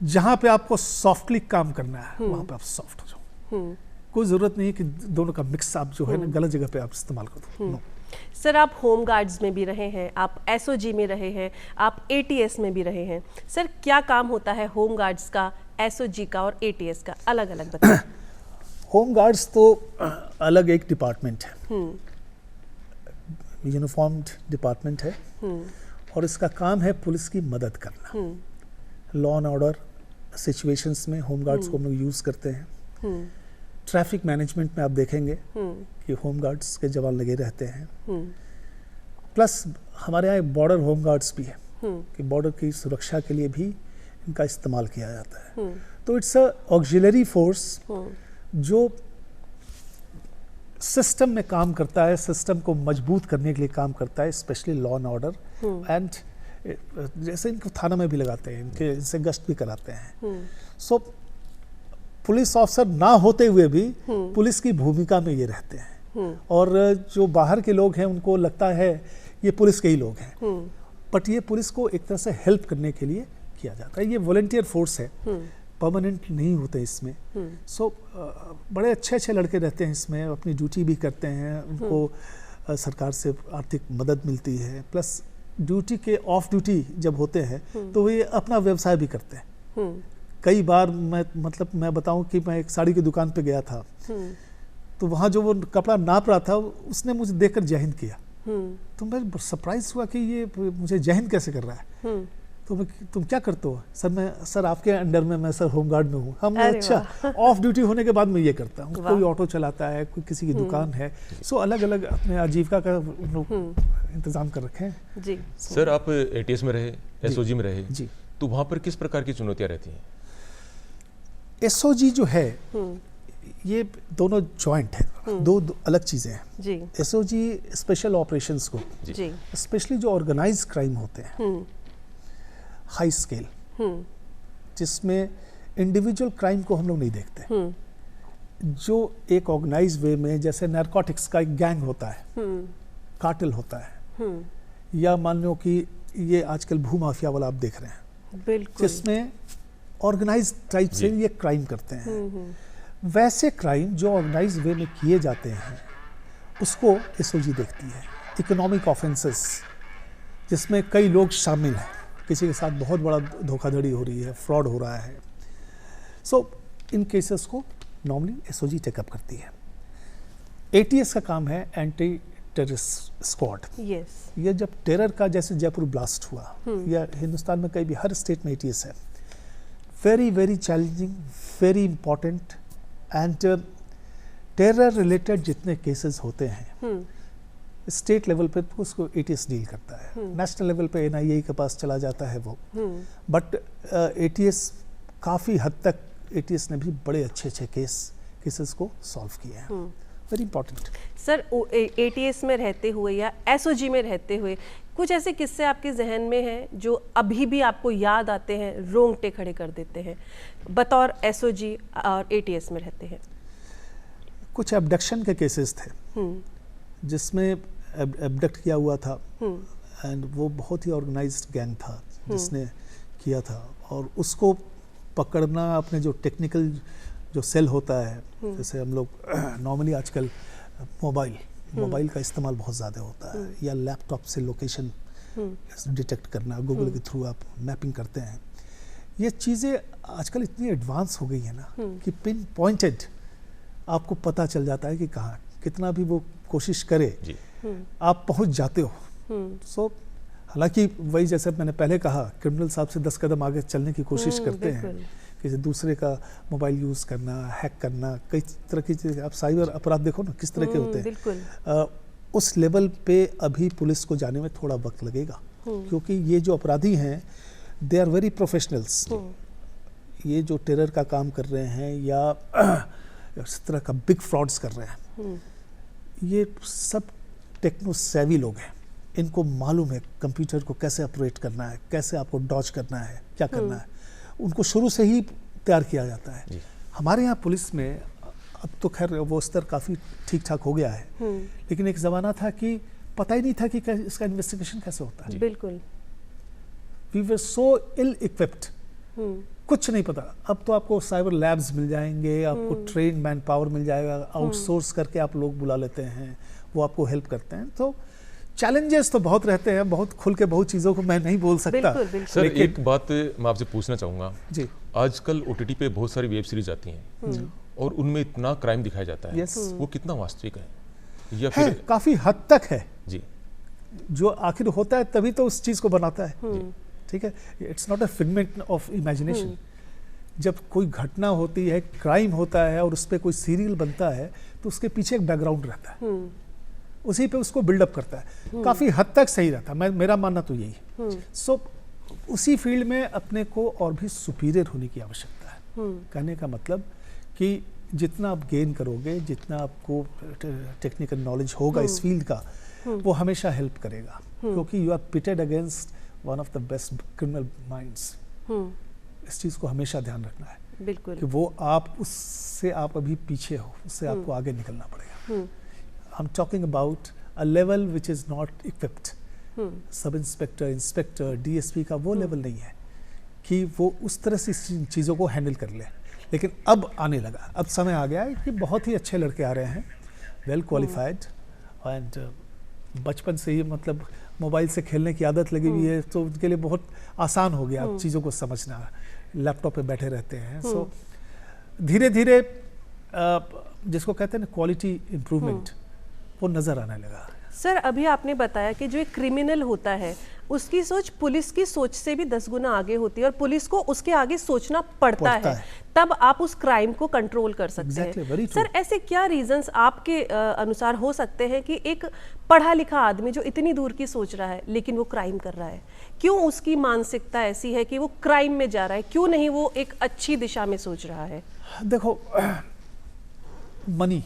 जहाँ पे आपको सॉफ्टली काम करना है वहाँ पे आप सॉफ्ट हो जाओ। कोई जरूरत नहीं है कि दोनों का मिक्स आप जो है ना गलत जगह पे आप इस्तेमाल कर दो। नो। सर आप होम गार्ड्स में भी रहे हैं, आप एसओजी में रहे हैं, आप एटीएस में भी रहे हैं। सर क्या काम होता है होम गार्ड्स का, एसओजी का और एटीएस का, अलग अलग बताएं। होम गार्ड्स तो अलग एक डिपार्टमेंट है, यूनिफॉर्म्ड डिपार्टमेंट है और इसका काम है पुलिस की मदद करना। लॉ एंड ऑर्डर सिचुएशंस में होम गार्ड्स को हम लोग यूज़ करते हैं। ट्रैफिक मैनेजमेंट में आप देखेंगे कि होम गार्ड्स के जवान लगे रहते हैं। प्लस हमारे यहाँ बॉर्डर होम गार्ड्स भी है कि बॉर्डर की सुरक्षा के लिए भी इनका इस्तेमाल किया जाता है। तो इट्स अ ऑक्सिलरी फोर्स जो सिस्टम में काम करता है, सिस्टम को मजबूत करने के लिए काम करता है, specially law and order. And जैसे इनको थाना में भी लगाते हैं, इनसे गश्त भी कराते हैं। सो पुलिस ऑफिसर ना होते हुए भी पुलिस की भूमिका में ये रहते हैं और जो बाहर के लोग हैं उनको लगता है ये पुलिस के ही लोग हैं, बट ये पुलिस को एक तरह से हेल्प करने के लिए किया जाता है। ये वॉलंटियर फोर्स है, परमानेंट नहीं होते इसमें। सो बड़े अच्छे अच्छे लड़के रहते हैं इसमें, अपनी ड्यूटी भी करते हैं, उनको सरकार से आर्थिक मदद मिलती है। प्लस ड्यूटी के ऑफ ड्यूटी जब होते हैं तो ये अपना व्यवसाय भी करते हैं। कई बार मैं बताऊं कि मैं एक साड़ी की दुकान पे गया था तो वहाँ जो वो कपड़ा नाप रहा था उसने मुझे देखकर जय हिंद किया। तो मैं सरप्राइज हुआ कि ये मुझे जय हिंद कैसे कर रहा है। तो तुम क्या करते हो? सर आपके अंडर में, मैं सर होमगार्ड में हूँ। हम अच्छा ऑफ ड्यूटी होने के बाद मैं ये करता हूँ। कोई ऑटो चलाता है, कोई किसी की दुकान है, सो अलग अलग अपने आजीविका का इंतजाम कर रखे हैं। जी सर, आप एटीएस में रहे, एसओजी में रहे जी, तो वहाँ पर किस प्रकार की चुनौतियाँ रहती हैं? एसओजी जो है ये दोनों जॉइंट है, दो अलग चीज़ें हैं जी। एसओजी स्पेशल ऑपरेशंस को, जी स्पेशली जो ऑर्गेनाइज क्राइम होते हैं हाई स्केल, जिसमें इंडिविजुअल क्राइम को हम लोग नहीं देखते, जो एक ऑर्गेनाइज वे में, जैसे नारकोटिक्स का एक गैंग होता है, कार्टेल होता है, या मान लो कि ये आजकल भू माफिया वाला आप देख रहे हैं, बिल्कुल, जिसमें ऑर्गेनाइज टाइप से ये क्राइम करते हैं। वैसे क्राइम जो ऑर्गेनाइज वे में किए जाते हैं उसको एसओजी देखती है। इकोनॉमिक ऑफेंसेस जिसमें कई लोग शामिल हैं, किसी के साथ बहुत बड़ा धोखाधड़ी हो रही है, फ्रॉड हो रहा है, सो इन केसेस को नॉर्मली एसओजी टेकअप करती है। एटीएस का काम है एंटी टेररिस्ट स्क्वाड। यस, ये जब टेरर का, जैसे जयपुर ब्लास्ट हुआ, या हिंदुस्तान में कहीं भी हर स्टेट में एटीएस है, very very challenging, very important, and terror related जितने केसेस होते हैं स्टेट लेवल पे उसको एटीएस डील करता है, नेशनल लेवल पे एनआईए के पास चला जाता है वो, बट एटीएस काफ़ी हद तक, एटीएस ने भी बड़े अच्छे अच्छे केसेस को सॉल्व किए हैं। Very important. सर, एटीएस में रहते हुए या एसओजी में रहते हुए कुछ ऐसे किस्से आपके जहन में हैं जो अभी भी आपको याद आते हैं, रोंगटे खड़े कर देते हैं, बतौर एसओजी और एटीएस में रहते हैं? कुछ एब्डक्शन के केसेस थे जिसमें एब्डक्ट किया हुआ था, एंड वो बहुत ही ऑर्गेनाइज्ड गैंग था जिसने किया था, और उसको पकड़ना, अपने जो टेक्निकल जो सेल होता है, जैसे हम लोग नॉर्मली आजकल मोबाइल का इस्तेमाल बहुत ज़्यादा होता है, या लैपटॉप से लोकेशन डिटेक्ट करना, गूगल के थ्रू आप मैपिंग करते हैं। ये चीज़ें आजकल इतनी एडवांस हो गई है ना कि पिन पॉइंटेड आपको पता चल जाता है कि कहाँ, कितना भी वो कोशिश करे आप पहुंच जाते हो। सो हालांकि वही जैसे मैंने पहले कहा, क्रिमिनल साहब से 10 कदम आगे चलने की कोशिश करते हैं, किसी दूसरे का मोबाइल यूज़ करना, हैक करना, कई तरह की चीज़ें। आप साइबर अपराध देखो ना किस तरह के होते हैं। उस लेवल पे अभी पुलिस को जाने में थोड़ा वक्त लगेगा, क्योंकि ये जो अपराधी हैं दे आर वेरी प्रोफेशनल्स। ये जो टेरर का काम कर रहे हैं या इस तरह का बिग फ्रॉड्स कर रहे हैं, ये सब टेक्नो सेवी लोग हैं। इनको मालूम है कंप्यूटर को कैसे ऑपरेट करना है, कैसे आपको डॉज करना है, क्या करना है, उनको शुरू से ही तैयार किया जाता है। हमारे यहाँ पुलिस में अब तो खैर वो स्तर काफ़ी ठीक ठाक हो गया है, लेकिन एक ज़माना था कि पता ही नहीं था कि इसका इन्वेस्टिगेशन कैसे होता है। बिल्कुल, we were so ill equipped, कुछ नहीं पता। अब तो आपको साइबर लैब्स मिल जाएंगे, आपको ट्रेन मैन पावर मिल जाएगा, आउटसोर्स करके आप लोग बुला लेते हैं, वो आपको हेल्प करते हैं। तो चैलेंजेस तो बहुत रहते हैं, बहुत खुल के बहुत चीज़ों को मैं नहीं बोल सकता। बिल्कुल, बिल्कुल। सर, एक बात मैं आपसे पूछना चाहूँगा जी। आजकल ओटीटी पे बहुत सारी वेब सीरीज आती हैं और उनमें इतना क्राइम दिखाया जाता है, वो कितना वास्तविक है या फिर काफ़ी हद तक है जी? जो आखिर होता है तभी तो उस चीज़ को बनाता है, ठीक है। It's not a figment of imagination. जब कोई घटना होती है, क्राइम होता है और उस पर कोई सीरियल बनता है, तो उसके पीछे एक बैकग्राउंड रहता है, उसी पे उसको बिल्डअप करता है। काफ़ी हद तक सही रहता है, मेरा मानना तो यही। सो उसी फील्ड में अपने को और भी सुपीरियर होने की आवश्यकता है। कहने का मतलब कि जितना आप गेन करोगे, जितना आपको टेक्निकल नॉलेज होगा इस फील्ड का, वो हमेशा हेल्प करेगा, क्योंकि you are pitted against one of the best criminal minds. इस चीज़ को हमेशा ध्यान रखना है, बिल्कुल, कि वो आप उससे आप अभी पीछे हो, उससे आपको आगे निकलना पड़ेगा। I'm talking about a level which is not equipped. Sub inspector, inspector, DSP का वो लेवल नहीं है कि वो उस तरह से चीज़ों को हैंडल कर ले। लेकिन अब आने लगा, अब समय आ गया है कि बहुत ही अच्छे लड़के आ रहे हैं, वेल क्वालिफाइड, एंड बचपन से ही मतलब मोबाइल से खेलने की आदत लगी हुई है, तो उनके लिए बहुत आसान हो गया चीज़ों को समझना। लैपटॉप पे बैठे रहते हैं, सो धीरे धीरे जिसको कहते हैं ना क्वालिटी इम्प्रूवमेंट, वो नज़र आने लगा। सर अभी आपने बताया कि जो एक क्रिमिनल होता है उसकी सोच पुलिस की सोच से भी 10 गुना आगे होती है और पुलिस को उसके आगे सोचना पड़ता है, तब आप उस क्राइम को कंट्रोल कर सकते हैं। सर ऐसे क्या रीजंस आपके अनुसार हो सकते हैं कि एक पढ़ा लिखा आदमी जो इतनी दूर की सोच रहा है लेकिन वो क्राइम कर रहा है, क्यों उसकी मानसिकता ऐसी है कि वो क्राइम में जा रहा है, क्यों नहीं वो एक अच्छी दिशा में सोच रहा है? देखो, money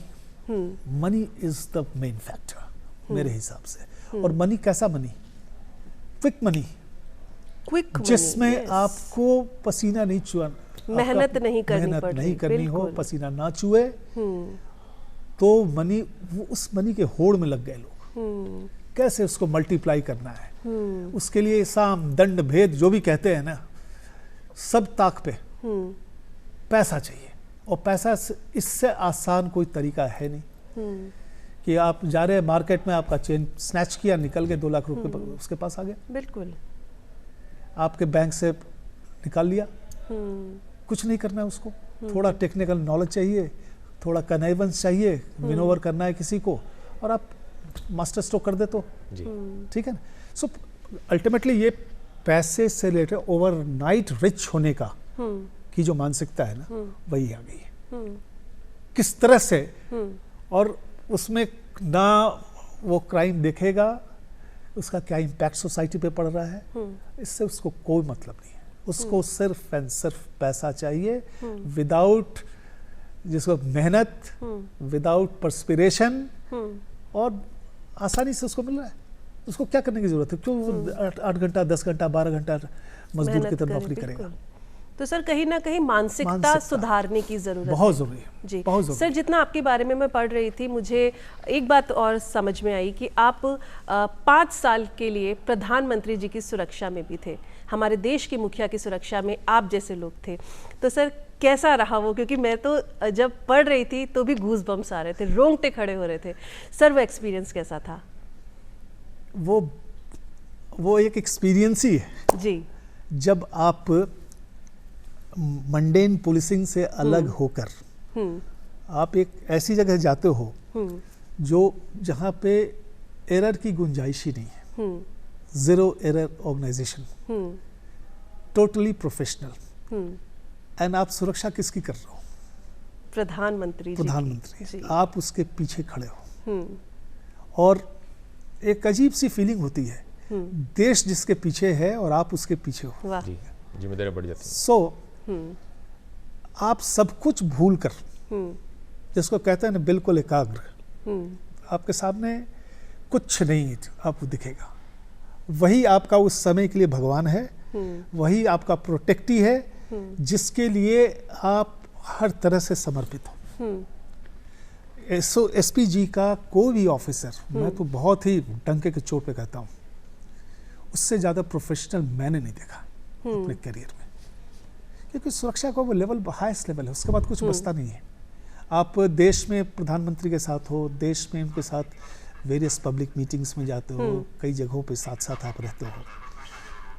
is the main factor मेरे हिसाब से। और मनी कैसा मनी? क्विक मनी, जिसमें आपको पसीना नहीं चुआ, मेहनत नहीं करनी हो, पसीना ना चुए, तो मनी, वो उस मनी के होड़ में लग गए लोग। कैसे उसको मल्टीप्लाई करना है, उसके लिए साम दंड भेद जो भी कहते हैं ना, सब ताक पे पैसा चाहिए। और पैसा इससे आसान कोई तरीका है नहीं कि आप जा रहे हैं मार्केट में, आपका चेन स्नैच किया, निकल गए, 2 लाख रुपए उसके पास आ गया। बिल्कुल। आपके बैंक से निकाल लिया, कुछ नहीं करना है उसको। थोड़ा टेक्निकल नॉलेज चाहिए, थोड़ा कनेवेंस चाहिए, विनोवर करना है किसी को, और आप मास्टर स्ट्रोक कर दे तो ठीक है ना। सो अल्टीमेटली ये पैसे से रिलेटेड ओवरनाइट रिच होने का की जो मानसिकता है ना, वही आ गई है। किस तरह से, और उसमें ना वो क्राइम देखेगा, उसका क्या इम्पैक्ट सोसाइटी पे पड़ रहा है, इससे उसको कोई मतलब नहीं है। उसको सिर्फ एंड सिर्फ पैसा चाहिए, विदाउट जिसको मेहनत, विदाउट पर्सपिरेशन, और आसानी से उसको मिल रहा है। उसको क्या करने की जरूरत है? क्यों 8 घंटा 10 घंटा 12 घंटा मजदूर की तरह नौकरी करेगा? तो सर कहीं ना कहीं मानसिकता सुधारने की जरूरत बहुत जरूरी है जी। बहुत जरूरी। सर जितना आपके बारे में मैं पढ़ रही थी, मुझे एक बात और समझ में आई कि आप 5 साल के लिए प्रधानमंत्री जी की सुरक्षा में भी थे, हमारे देश के मुखिया की सुरक्षा में आप जैसे लोग थे। तो सर कैसा रहा वो? क्योंकि मैं तो जब पढ़ रही थी तो भी गूज बम्स आ रहे थे, रोंगटे खड़े हो रहे थे। सर वो एक्सपीरियंस कैसा था? वो एक एक्सपीरियंस ही है जी। जब आप मंडेन पुलिसिंग से अलग होकर आप एक ऐसी जगह जाते हो जहाँ पे एरर की गुंजाइश ही नहीं है, 0 error organisation, totally professional, and आप सुरक्षा किसकी कर रहे हो? प्रधानमंत्री। आप उसके पीछे खड़े हो, और एक अजीब सी फीलिंग होती है, देश जिसके पीछे है और आप उसके पीछे हो, जिम्मेदारी बढ़ जाती है। सो आप सब कुछ भूल कर, जिसको कहते हैं ना बिल्कुल एकाग्र, आपके सामने कुछ नहीं आपको दिखेगा, वही आपका उस समय के लिए भगवान है, वही आपका प्रोटेक्टी है, जिसके लिए आप हर तरह से समर्पित हो। एसपी जी का कोई भी ऑफिसर, मैं तो बहुत ही डंके के चोट पे कहता हूँ, उससे ज़्यादा प्रोफेशनल मैंने नहीं देखा अपने करियर में, क्योंकि सुरक्षा का वो लेवल हाईएस्ट लेवल है, उसके बाद कुछ बचता नहीं है। आप देश में प्रधानमंत्री के साथ हो, देश में उनके साथ वेरियस पब्लिक मीटिंग्स में जाते हो, कई जगहों पे साथ साथ आप रहते हो,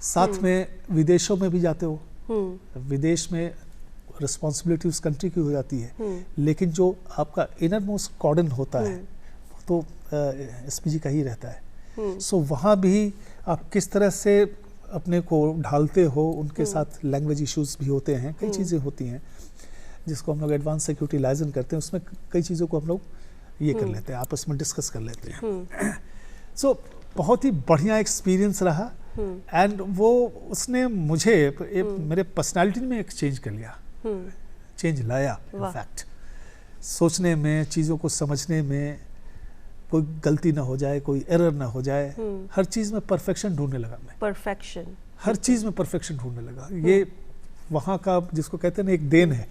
साथ में विदेशों में भी जाते हो, विदेश में रिस्पॉन्सिबिलिटी उस कंट्री की हो जाती है, लेकिन जो आपका इनर मोस्ट कॉर्डन होता है वो तो एसपीजी का ही रहता है। सो वहाँ भी आप किस तरह से अपने को ढालते हो, उनके साथ लैंग्वेज इश्यूज भी होते हैं, कई चीज़ें होती हैं जिसको हम लोग एडवांस सिक्योरिटी लाइजन करते हैं, उसमें कई चीज़ों को हम लोग ये कर लेते हैं, आपस में डिस्कस कर लेते हैं। सो बहुत ही बढ़िया एक्सपीरियंस रहा, एंड वो उसने मुझे मेरे पर्सनालिटी में एक चेंज कर लिया, चेंज लाया इनफैक्ट, सोचने में, चीज़ों को समझने में, कोई गलती ना हो जाए, कोई एरर ना हो जाए, हर चीज़ में परफेक्शन ढूंढने लगा मैं, परफेक्शन, हर चीज़ में परफेक्शन ढूंढने लगा। ये वहाँ का जिसको कहते हैं ना एक देन है,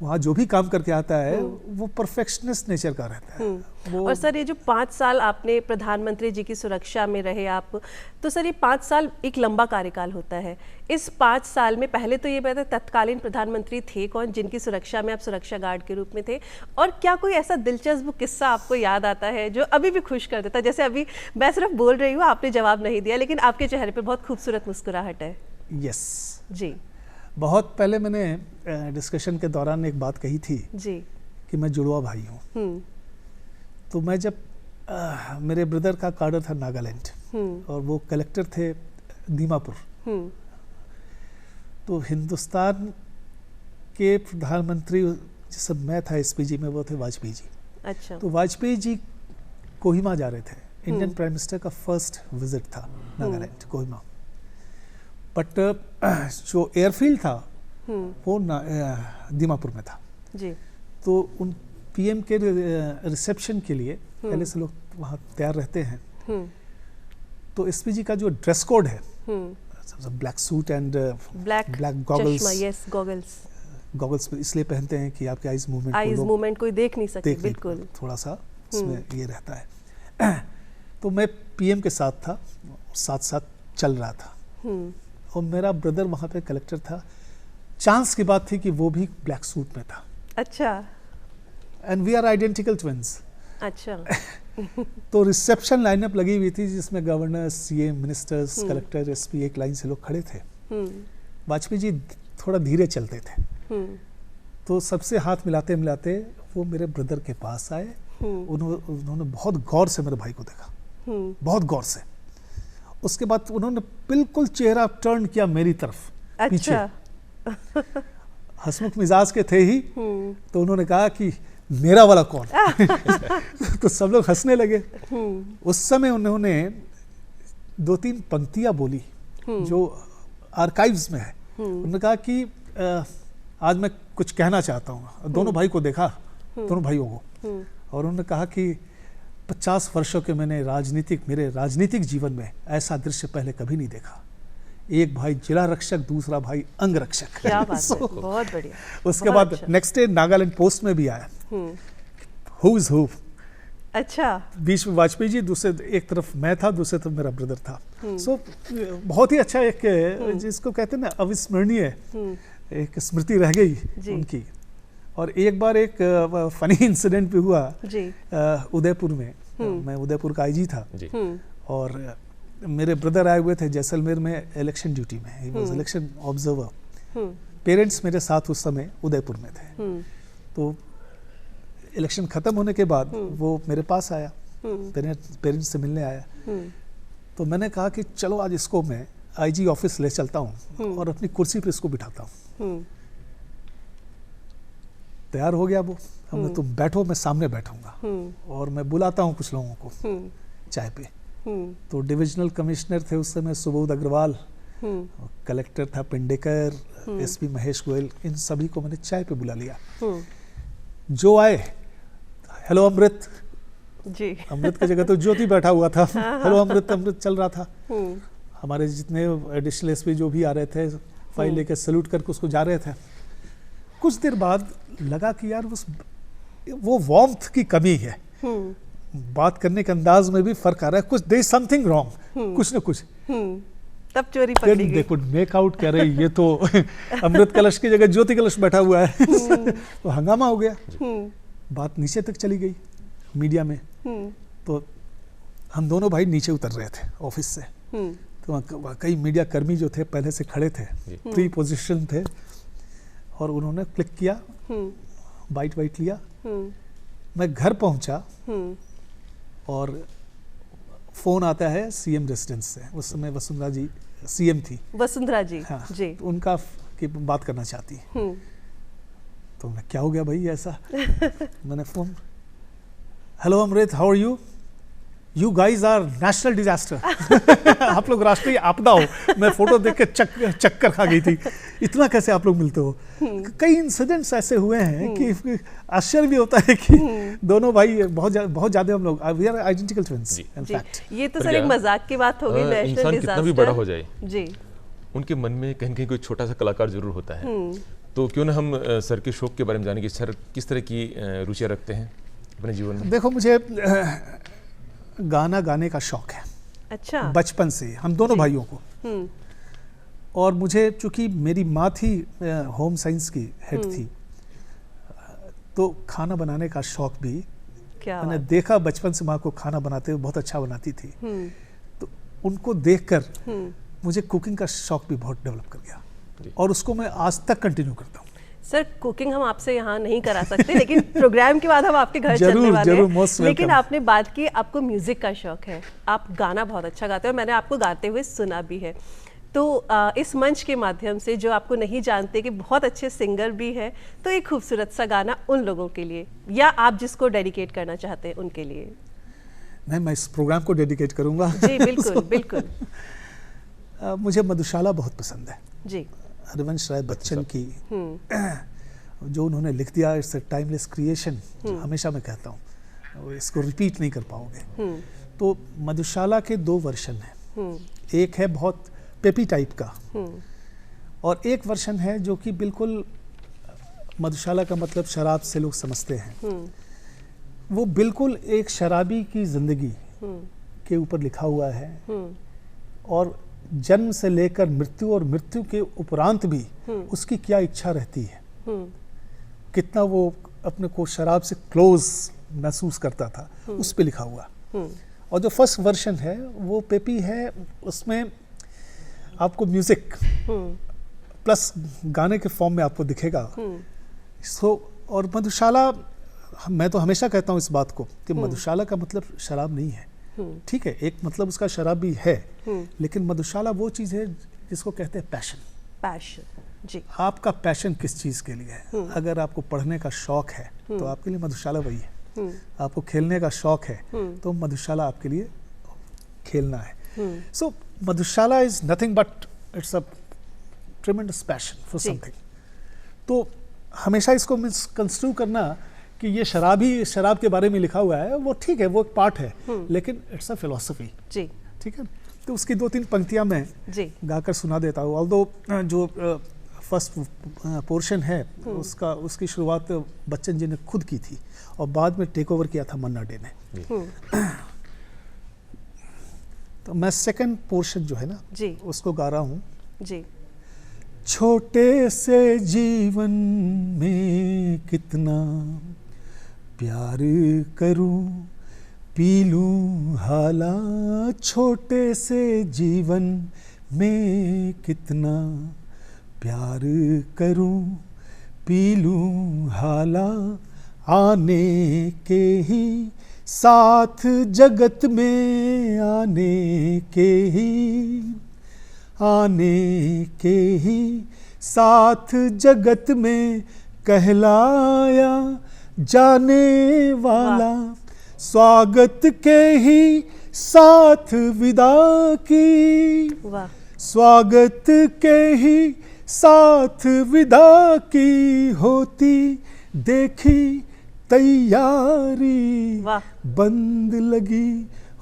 वहाँ जो भी काम करके आता है वो परफेक्शनिस्ट नेचर का रहता है। और सर ये जो 5 साल आपने प्रधानमंत्री जी की सुरक्षा में रहे आप, तो सर ये 5 साल एक लंबा कार्यकाल होता है। इस 5 साल में पहले तो ये पता तत्कालीन प्रधानमंत्री थे कौन जिनकी सुरक्षा में आप सुरक्षा गार्ड के रूप में थे, और क्या कोई ऐसा दिलचस्प किस्सा आपको याद आता है जो अभी भी खुश कर देता है? जैसे अभी मैं सिर्फ बोल रही हूँ, आपने जवाब नहीं दिया, लेकिन आपके चेहरे पर बहुत खूबसूरत मुस्कुराहट है। यस जी। बहुत पहले मैंने डिस्कशन के दौरान एक बात कही थी जी कि मैं जुड़वा भाई हूँ। तो मैं जब मेरे ब्रदर का कार्डर था नागालैंड और वो कलेक्टर थे दीमापुर, तो हिंदुस्तान के प्रधानमंत्री जिस समय मैं था एसपीजी में, वो थे वाजपेयी जी। अच्छा। तो वाजपेयी जी कोहिमा जा रहे थे, इंडियन प्राइम मिनिस्टर का फर्स्ट विजिट था नागालैंड कोहिमा, बट जो एयरफील्ड था वो दीमापुर में था जी। तो उन पीएम के रिसेप्शन के लिए पहले से लोग वहाँ तैयार रहते हैं। तो एसपीजी का जो ड्रेस कोड है, black suit and black goggles, goggles इसलिए पहनते हैं कि आपके आईज मूवमेंट कोई देख नहीं सके, बिल्कुल थोड़ा सा इसमें ये रहता है। तो मैं पीएम के साथ था, साथ साथ चल रहा था और मेरा ब्रदर वहाँ पे कलेक्टर था। चांस की बात थी कि वो भी ब्लैक सूट में था। अच्छा। And we are identical twins. अच्छा। तो रिसेप्शन लाइनअप लगी हुई थी जिसमें governor, CM, ministers, collector, SP एक लाइन से लोग खड़े थे। वाजपेयी जी थोड़ा धीरे चलते थे, तो सबसे हाथ मिलाते मिलाते वो मेरे ब्रदर के पास आए। उन्होंने बहुत गौर से मेरे भाई को देखा, बहुत गौर से। उसके बाद उन्होंने बिल्कुल चेहरा टर्न किया मेरी तरफ। अच्छा। पीछे हंसमुख मिजाज के थे ही, तो उन्होंने कहा कि मेरा वाला कौन? तो सब लोग हंसने लगे। उस समय उन्होंने 2-3 पंक्तियां बोली जो आर्काइव्स में है। उन्होंने कहा कि आज मैं कुछ कहना चाहता हूँ। दोनों भाई को देखा, दोनों भाइयों को, और उन्होंने कहा कि 50 वर्षों के मेरे राजनीतिक जीवन में ऐसा दृश्य पहले कभी नहीं देखा। एक भाई जिला रक्षक, दूसरा भाई अंग रक्षक। क्या बात है, बहुत बढ़िया। उसके बाद नेक्स्ट डे नागालैंड पोस्ट में भी आया, हु इज हु। अच्छा। बीच में वाजपेयी जी, दूसरे एक तरफ मैं था, दूसरे तरफ मेरा ब्रदर था। सो बहुत ही अच्छा एक जिसको कहते हैं ना अविस्मरणीय एक स्मृति रह गई उनकी। और एक बार एक फनी इंसिडेंट भी हुआ उदयपुर में। मैं उदयपुर का आईजी था और मेरे ब्रदर आए हुए थे जैसलमेर में इलेक्शन ड्यूटी में, he was election observer. Parents मेरे साथ उस समय उदयपुर में थे। तो इलेक्शन खत्म होने के बाद वो मेरे पास आया, पेरेंट्स से मिलने आया। तो मैंने कहा कि चलो आज इसको मैं आईजी ऑफिस ले चलता हूँ और अपनी कुर्सी पे इसको बिठाता हूँ। तैयार हो गया वो, हमने तुम बैठो, मैं सामने बैठूंगा और मैं बुलाता हूँ कुछ लोगों को चाय पे। तो डिविजनल कमिश्नर थे उस समय सुबोध अग्रवाल, कलेक्टर था पिंडेकर, एसपी महेश गोयल, इन सभी को मैंने चाय पे बुला लिया। जो आए, हेलो अमृत जी। अमृत की जगह तो ज्योति बैठा हुआ था। हेलो अमृत, अमृत चल रहा था। हमारे जितने एडिशनल एसपी जो भी आ रहे थे, फाइल लेकर सैल्यूट करके उसको जा रहे थे। कुछ देर बाद लगा कि यार वो वार्मथ की कमी है, बात करने के अंदाज में भी फर्क आ रहा है, कुछ देयर इज समथिंग रॉन्ग, कुछ ना कुछ। तब चोरी पकड़ी गई। दे कुड मेक आउट, कह रहे ये तो अमृत कलश की जगह ज्योति कलश बैठा हुआ है। तो हंगामा हो गया, बात नीचे तक चली गई मीडिया में। तो हम दोनों भाई नीचे उतर रहे थे ऑफिस से, तो कई मीडिया कर्मी जो थे पहले से खड़े थे, प्री पोजिशन थे, और उन्होंने क्लिक किया, बाइट लिया। मैं घर पहुंचा और फोन आता है सीएम रेसिडेंस से। उस समय वसुंधरा जी सीएम थी। वसुंधरा जी, हाँ, जी। तो उनका की बात करना चाहती। तो मैं, क्या हो गया भाई ऐसा? मैंने phone, hello Amrit, how are you? You guys are national disaster. आप लोग राष्ट्रीय आपदा हो। मैं फोटो देख के चक्कर खा गई थी, इतना कैसे आप लोग मिलते हो? कई इंसिडेंट्स ऐसे हुए हैं कि आश्चर्य भी होता है कि दोनों भाई बहुत ज्यादा हम लोग, we are identical twins in fact. ये तो सर एक मजाक की बात हो गई, नेशनल इंसान डिजास्टर। कितना भी बड़ा हो जाए जी, उनके मन में कहीं कहीं कोई छोटा सा कलाकार जरूर होता है। तो क्यों ना हम सर के शौक के बारे में जाने की, सर किस तरह की रुचियां रखते हैं अपने जीवन में? देखो, मुझे गाना गाने का शौक है। अच्छा। बचपन से हम दोनों भाइयों को। और मुझे, चूंकि मेरी माँ थी होम साइंस की हेड थी, तो खाना बनाने का शौक भी मैंने देखा बचपन से। माँ को खाना बनाते हुए बहुत अच्छा बनाती थी, तो उनको देखकर मुझे कुकिंग का शौक भी बहुत डेवलप कर गया, और उसको मैं आज तक कंटिन्यू करता हूँ। सर कुकिंग हम आपसे यहाँ नहीं करा सकते, लेकिन प्रोग्राम के बाद हम आपके घर जरूर, चलने वाले जरूर, हैं। most लेकिन welcome। आपने बात की आपको म्यूजिक का शौक है, आप गाना बहुत अच्छा गाते हो, मैंने आपको गाते हुए सुना भी है। तो इस मंच के माध्यम से जो आपको नहीं जानते कि बहुत अच्छे सिंगर भी हैं, तो एक खूबसूरत सा गाना उन लोगों के लिए, या आप जिसको डेडिकेट करना चाहते हैं उनके लिए। नहीं, मैं इस प्रोग्राम को डेडिकेट करूंगा। जी बिल्कुल बिल्कुल। मुझे मधुशाला बहुत पसंद है, जी हरिवंश राय बच्चन की जो उन्होंने लिख दिया, इट्स अ टाइमलेस क्रिएशन। हमेशा मैं कहता हूँ इसको रिपीट नहीं कर पाओगे। तो मधुशाला के 2 वर्जन हैं, एक है बहुत पेपी टाइप का और एक वर्जन है जो कि बिल्कुल मधुशाला का मतलब शराब से लोग समझते हैं। वो बिल्कुल एक शराबी की जिंदगी के ऊपर लिखा हुआ है और जन्म से लेकर मृत्यु और मृत्यु के उपरांत भी उसकी क्या इच्छा रहती है, कितना वो अपने को शराब से क्लोज महसूस करता था, उस पे लिखा हुआ। और जो फर्स्ट वर्जन है वो पेपी है, उसमें आपको म्यूजिक प्लस गाने के फॉर्म में आपको दिखेगा। और मधुशाला, मैं तो हमेशा कहता हूँ इस बात को कि मधुशाला का मतलब शराब नहीं है, ठीक है, एक मतलब उसका शराब भी है, लेकिन मधुशाला वो चीज़ है जिसको कहते हैं पैशन। पैशन, जी। आपका पैशन किस चीज़ के लिए है? अगर आपको पढ़ने का शौक है तो आपके लिए मधुशाला वही है। आपको खेलने का शौक है तो मधुशाला आपके लिए खेलना है। So Madhushala is nothing but it's a tremendous passion for something. तो हमेशा इसको मिसकंस्ट्रू करना कि ये शराब के बारे में लिखा हुआ है, वो ठीक है, वो एक पार्ट है, लेकिन इट्स अ फिलॉसफी। जी, ठीक है। तो उसकी 2-3 पंक्तियां मैं गाकर सुना देता हूँ। ऑल्दो जो फर्स्ट पोर्शन है उसकी शुरुआत बच्चन जी ने खुद की थी और बाद में टेक ओवर किया था मन्ना डे ने। तो मैं सेकंड पोर्शन जो है ना जी, उसको गा रहा हूँ। जी। छोटे से जीवन में कितना प्यार करूं, पी लूं हाला, छोटे से जीवन में कितना प्यार करूं, पी लूं हाला, आने के ही साथ जगत में, आने के ही साथ जगत में कहलाया जाने वाला, स्वागत के ही साथ विदा की, स्वागत के ही साथ विदा की, होती देखी तैयारी, बंद लगी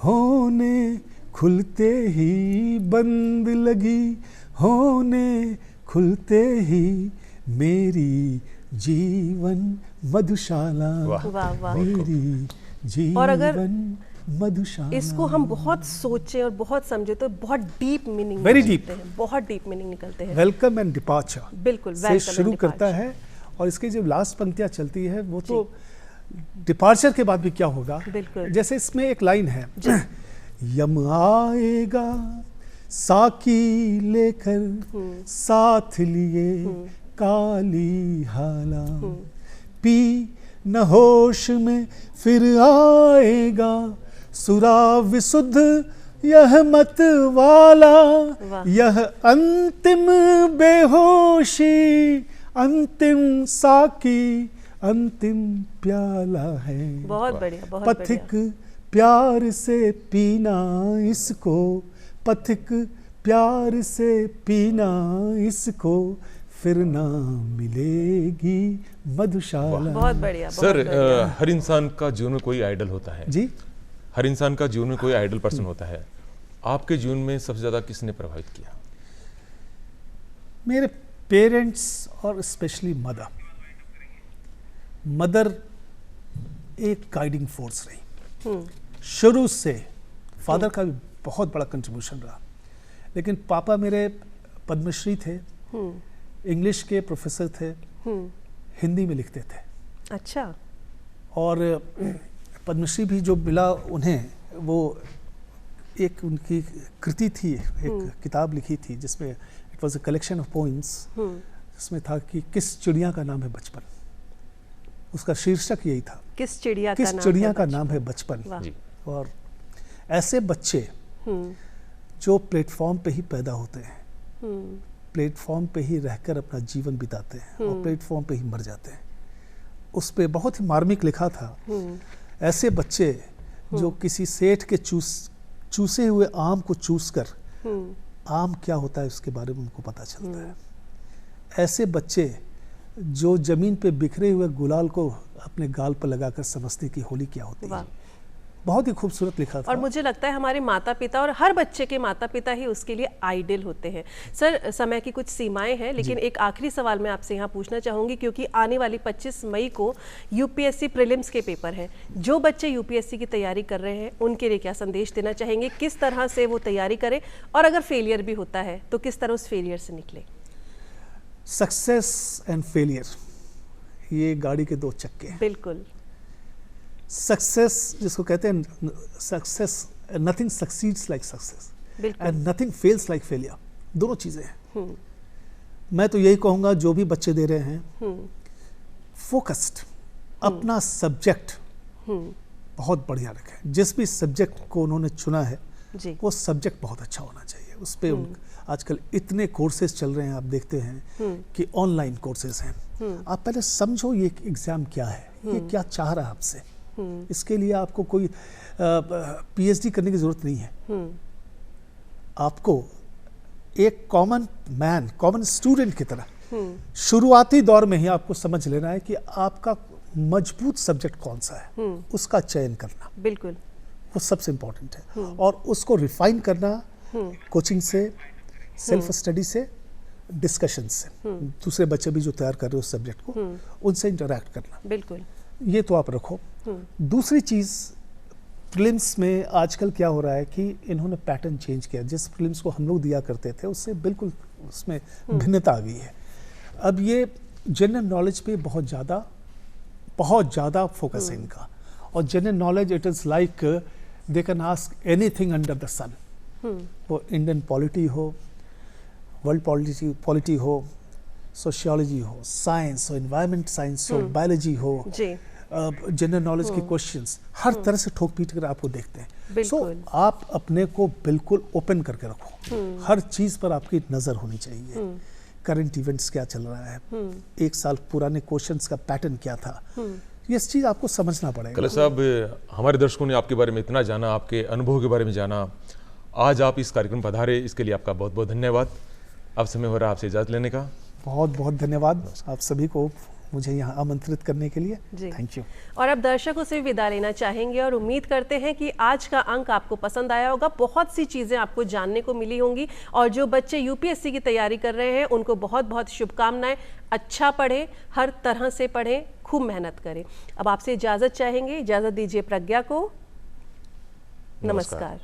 होने, खुलते ही बंद लगी होने, खुलते ही मेरी जीवन मधुशाला, मेरी जीवन और अगर मधुशाला। इसको हम बहुत सोचें और बहुत समझे तो बहुत डीप मीनिंग, वेरी डीप, बहुत डीप मीनिंग निकलते हैं। वेलकम एंड डिपार्चर, बिल्कुल से शुरू करता है और इसकी जो लास्ट पंक्तियां चलती है वो तो डिपार्चर के बाद भी क्या होगा। जैसे इसमें एक लाइन है, यम आएगा साकी लेकर साथ लिए काली हाला, पी न होश में फिर आएगा सुरा विशुद्ध यह मत वाला, यह अंतिम बेहोशी, अंतिम साकी, अंतिम प्याला है। बहुत बढ़िया, बहुत पथिक प्यार से पीना इसको, पथिक प्यार से पीना इसको, फिर ना मिलेगी मधुशाला। बहुत बढ़िया। सर, हर इंसान का जीवन में कोई आइडल होता है जी, हर इंसान का जीवन में कोई आइडल पर्सन होता है। आपके जीवन में सबसे ज्यादा किसने प्रभावित किया? मेरे पेरेंट्स और स्पेशली मदर एक गाइडिंग फोर्स रही शुरू से। फादर का भी बहुत बड़ा कंट्रीब्यूशन रहा, लेकिन पापा मेरे पद्मश्री थे, इंग्लिश के प्रोफेसर थे, हिंदी में लिखते थे। अच्छा। और पद्मश्री भी जो मिला उन्हें, वो एक उनकी कृति थी, एक किताब लिखी थी जिसमें it was a collection of poems, इसमें था कि किस चिड़िया का नाम है बचपन। उसका शीर्षक यही था, किस चिड़िया का नाम है बचपन। जी। और ऐसे बच्चे जो प्लेटफॉर्म पे ही पैदा होते हैं, प्लेटफॉर्म पे ही रहकर अपना जीवन बिताते हैं और प्लेटफॉर्म पे ही मर जाते हैं। उस पे बहुत ही मार्मिक लिखा था, ऐसे बच्चे जो किसी सेठ के चूसे हुए आम को चूस कर आम क्या होता है उसके बारे में उनको पता चलता है। ऐसे बच्चे जो जमीन पे बिखरे हुए गुलाल को अपने गाल पर लगाकर समझते कि होली क्या होती है। बहुत ही खूबसूरत लिखा था। और मुझे लगता है हमारे माता पिता और हर बच्चे के माता पिता ही उसके लिए आइडियल होते हैं। सर, समय की कुछ सीमाएं हैं, लेकिन एक आखिरी सवाल मैं आपसे यहाँ पूछना चाहूँगी, क्योंकि आने वाली 25 मई को यूपीएससी प्रीलिम्स के पेपर हैं। जो बच्चे यूपीएससी की तैयारी कर रहे हैं उनके लिए क्या संदेश देना चाहेंगे? किस तरह से वो तैयारी करें, और अगर फेलियर भी होता है तो किस तरह उस फेलियर से निकले? सक्सेस एंड फेलियर ये गाड़ी के दो चक्के हैं। बिल्कुल। सक्सेस जिसको कहते हैं, success, nothing succeeds like success and nothing fails like failure, दोनों चीजें हैं। मैं तो यही कहूंगा जो भी बच्चे दे रहे हैं, फोकस्ड, अपना सब्जेक्ट बहुत बढ़िया रखें। जिस भी सब्जेक्ट को उन्होंने चुना है वो सब्जेक्ट बहुत अच्छा होना चाहिए। उस पर आजकल इतने कोर्सेज चल रहे हैं, आप देखते हैं कि ऑनलाइन कोर्सेज हैं। आप पहले समझो ये एग्जाम क्या है, ये क्या चाह रहा है आपसे। इसके लिए आपको कोई पीएचडी करने की जरूरत नहीं है। आपको एक कॉमन मैन, कॉमन स्टूडेंट की तरह शुरुआती दौर में ही आपको समझ लेना है कि आपका मजबूत सब्जेक्ट कौन सा है, उसका चयन करना। बिल्कुल, वो सबसे इम्पोर्टेंट है। और उसको रिफाइन करना कोचिंग से, सेल्फ स्टडी से, डिस्कशन से, दूसरे बच्चे भी जो तैयार कर रहे हो उस सब्जेक्ट को, उनसे इंटरैक्ट करना। बिल्कुल, ये तो आप रखो। दूसरी चीज, प्रीलिम्स में आजकल क्या हो रहा है कि इन्होंने पैटर्न चेंज किया। जिस प्रीलिम्स को हम लोग दिया करते थे उससे बिल्कुल उसमें भिन्नता आ गई है। अब ये जनरल नॉलेज पे बहुत ज़्यादा फोकस है इनका। और general knowledge, it is like they can ask anything under the sun. वो इंडियन पॉलिटी हो, वर्ल्ड पॉलिटी हो, सोशियोलॉजी हो, साइंस हो, एनवायरनमेंट साइंस हो, बायोलॉजी हो, जनरल नॉलेज के क्वेश्चंस, हर तरह से ठोक पीट कर आपको देखते हैं। सो आप अपने को बिल्कुल ओपन करके रखो। हर चीज पर आपकी नजर होनी चाहिए। करंट इवेंट्स क्या चल रहा है, एक साल पुराने क्वेश्चंस का पैटर्न क्या था, ये चीज आपको समझना पड़ेगा। कलश साहब, हमारे दर्शकों ने आपके बारे में इतना जाना, आपके अनुभव के बारे में जाना, आज आप इस कार्यक्रम पधारे, इसके लिए आपका बहुत बहुत धन्यवाद। अब समय हो रहा है आपसे इजाजत लेने का। बहुत बहुत धन्यवाद आप सभी को मुझे यहाँ आमंत्रित करने के लिए। Thank you. और अब दर्शकों से विदा लेना चाहेंगे और उम्मीद करते हैं कि आज का अंक आपको पसंद आया होगा। बहुत सी चीज़ें आपको जानने को मिली होंगी। और जो बच्चे यूपीएससी की तैयारी कर रहे हैं उनको बहुत बहुत शुभकामनाएं। अच्छा पढ़ें, हर तरह से पढ़ें, खूब मेहनत करें। अब आपसे इजाज़त चाहेंगे, इजाज़त दीजिए प्रज्ञा को। नमस्कार।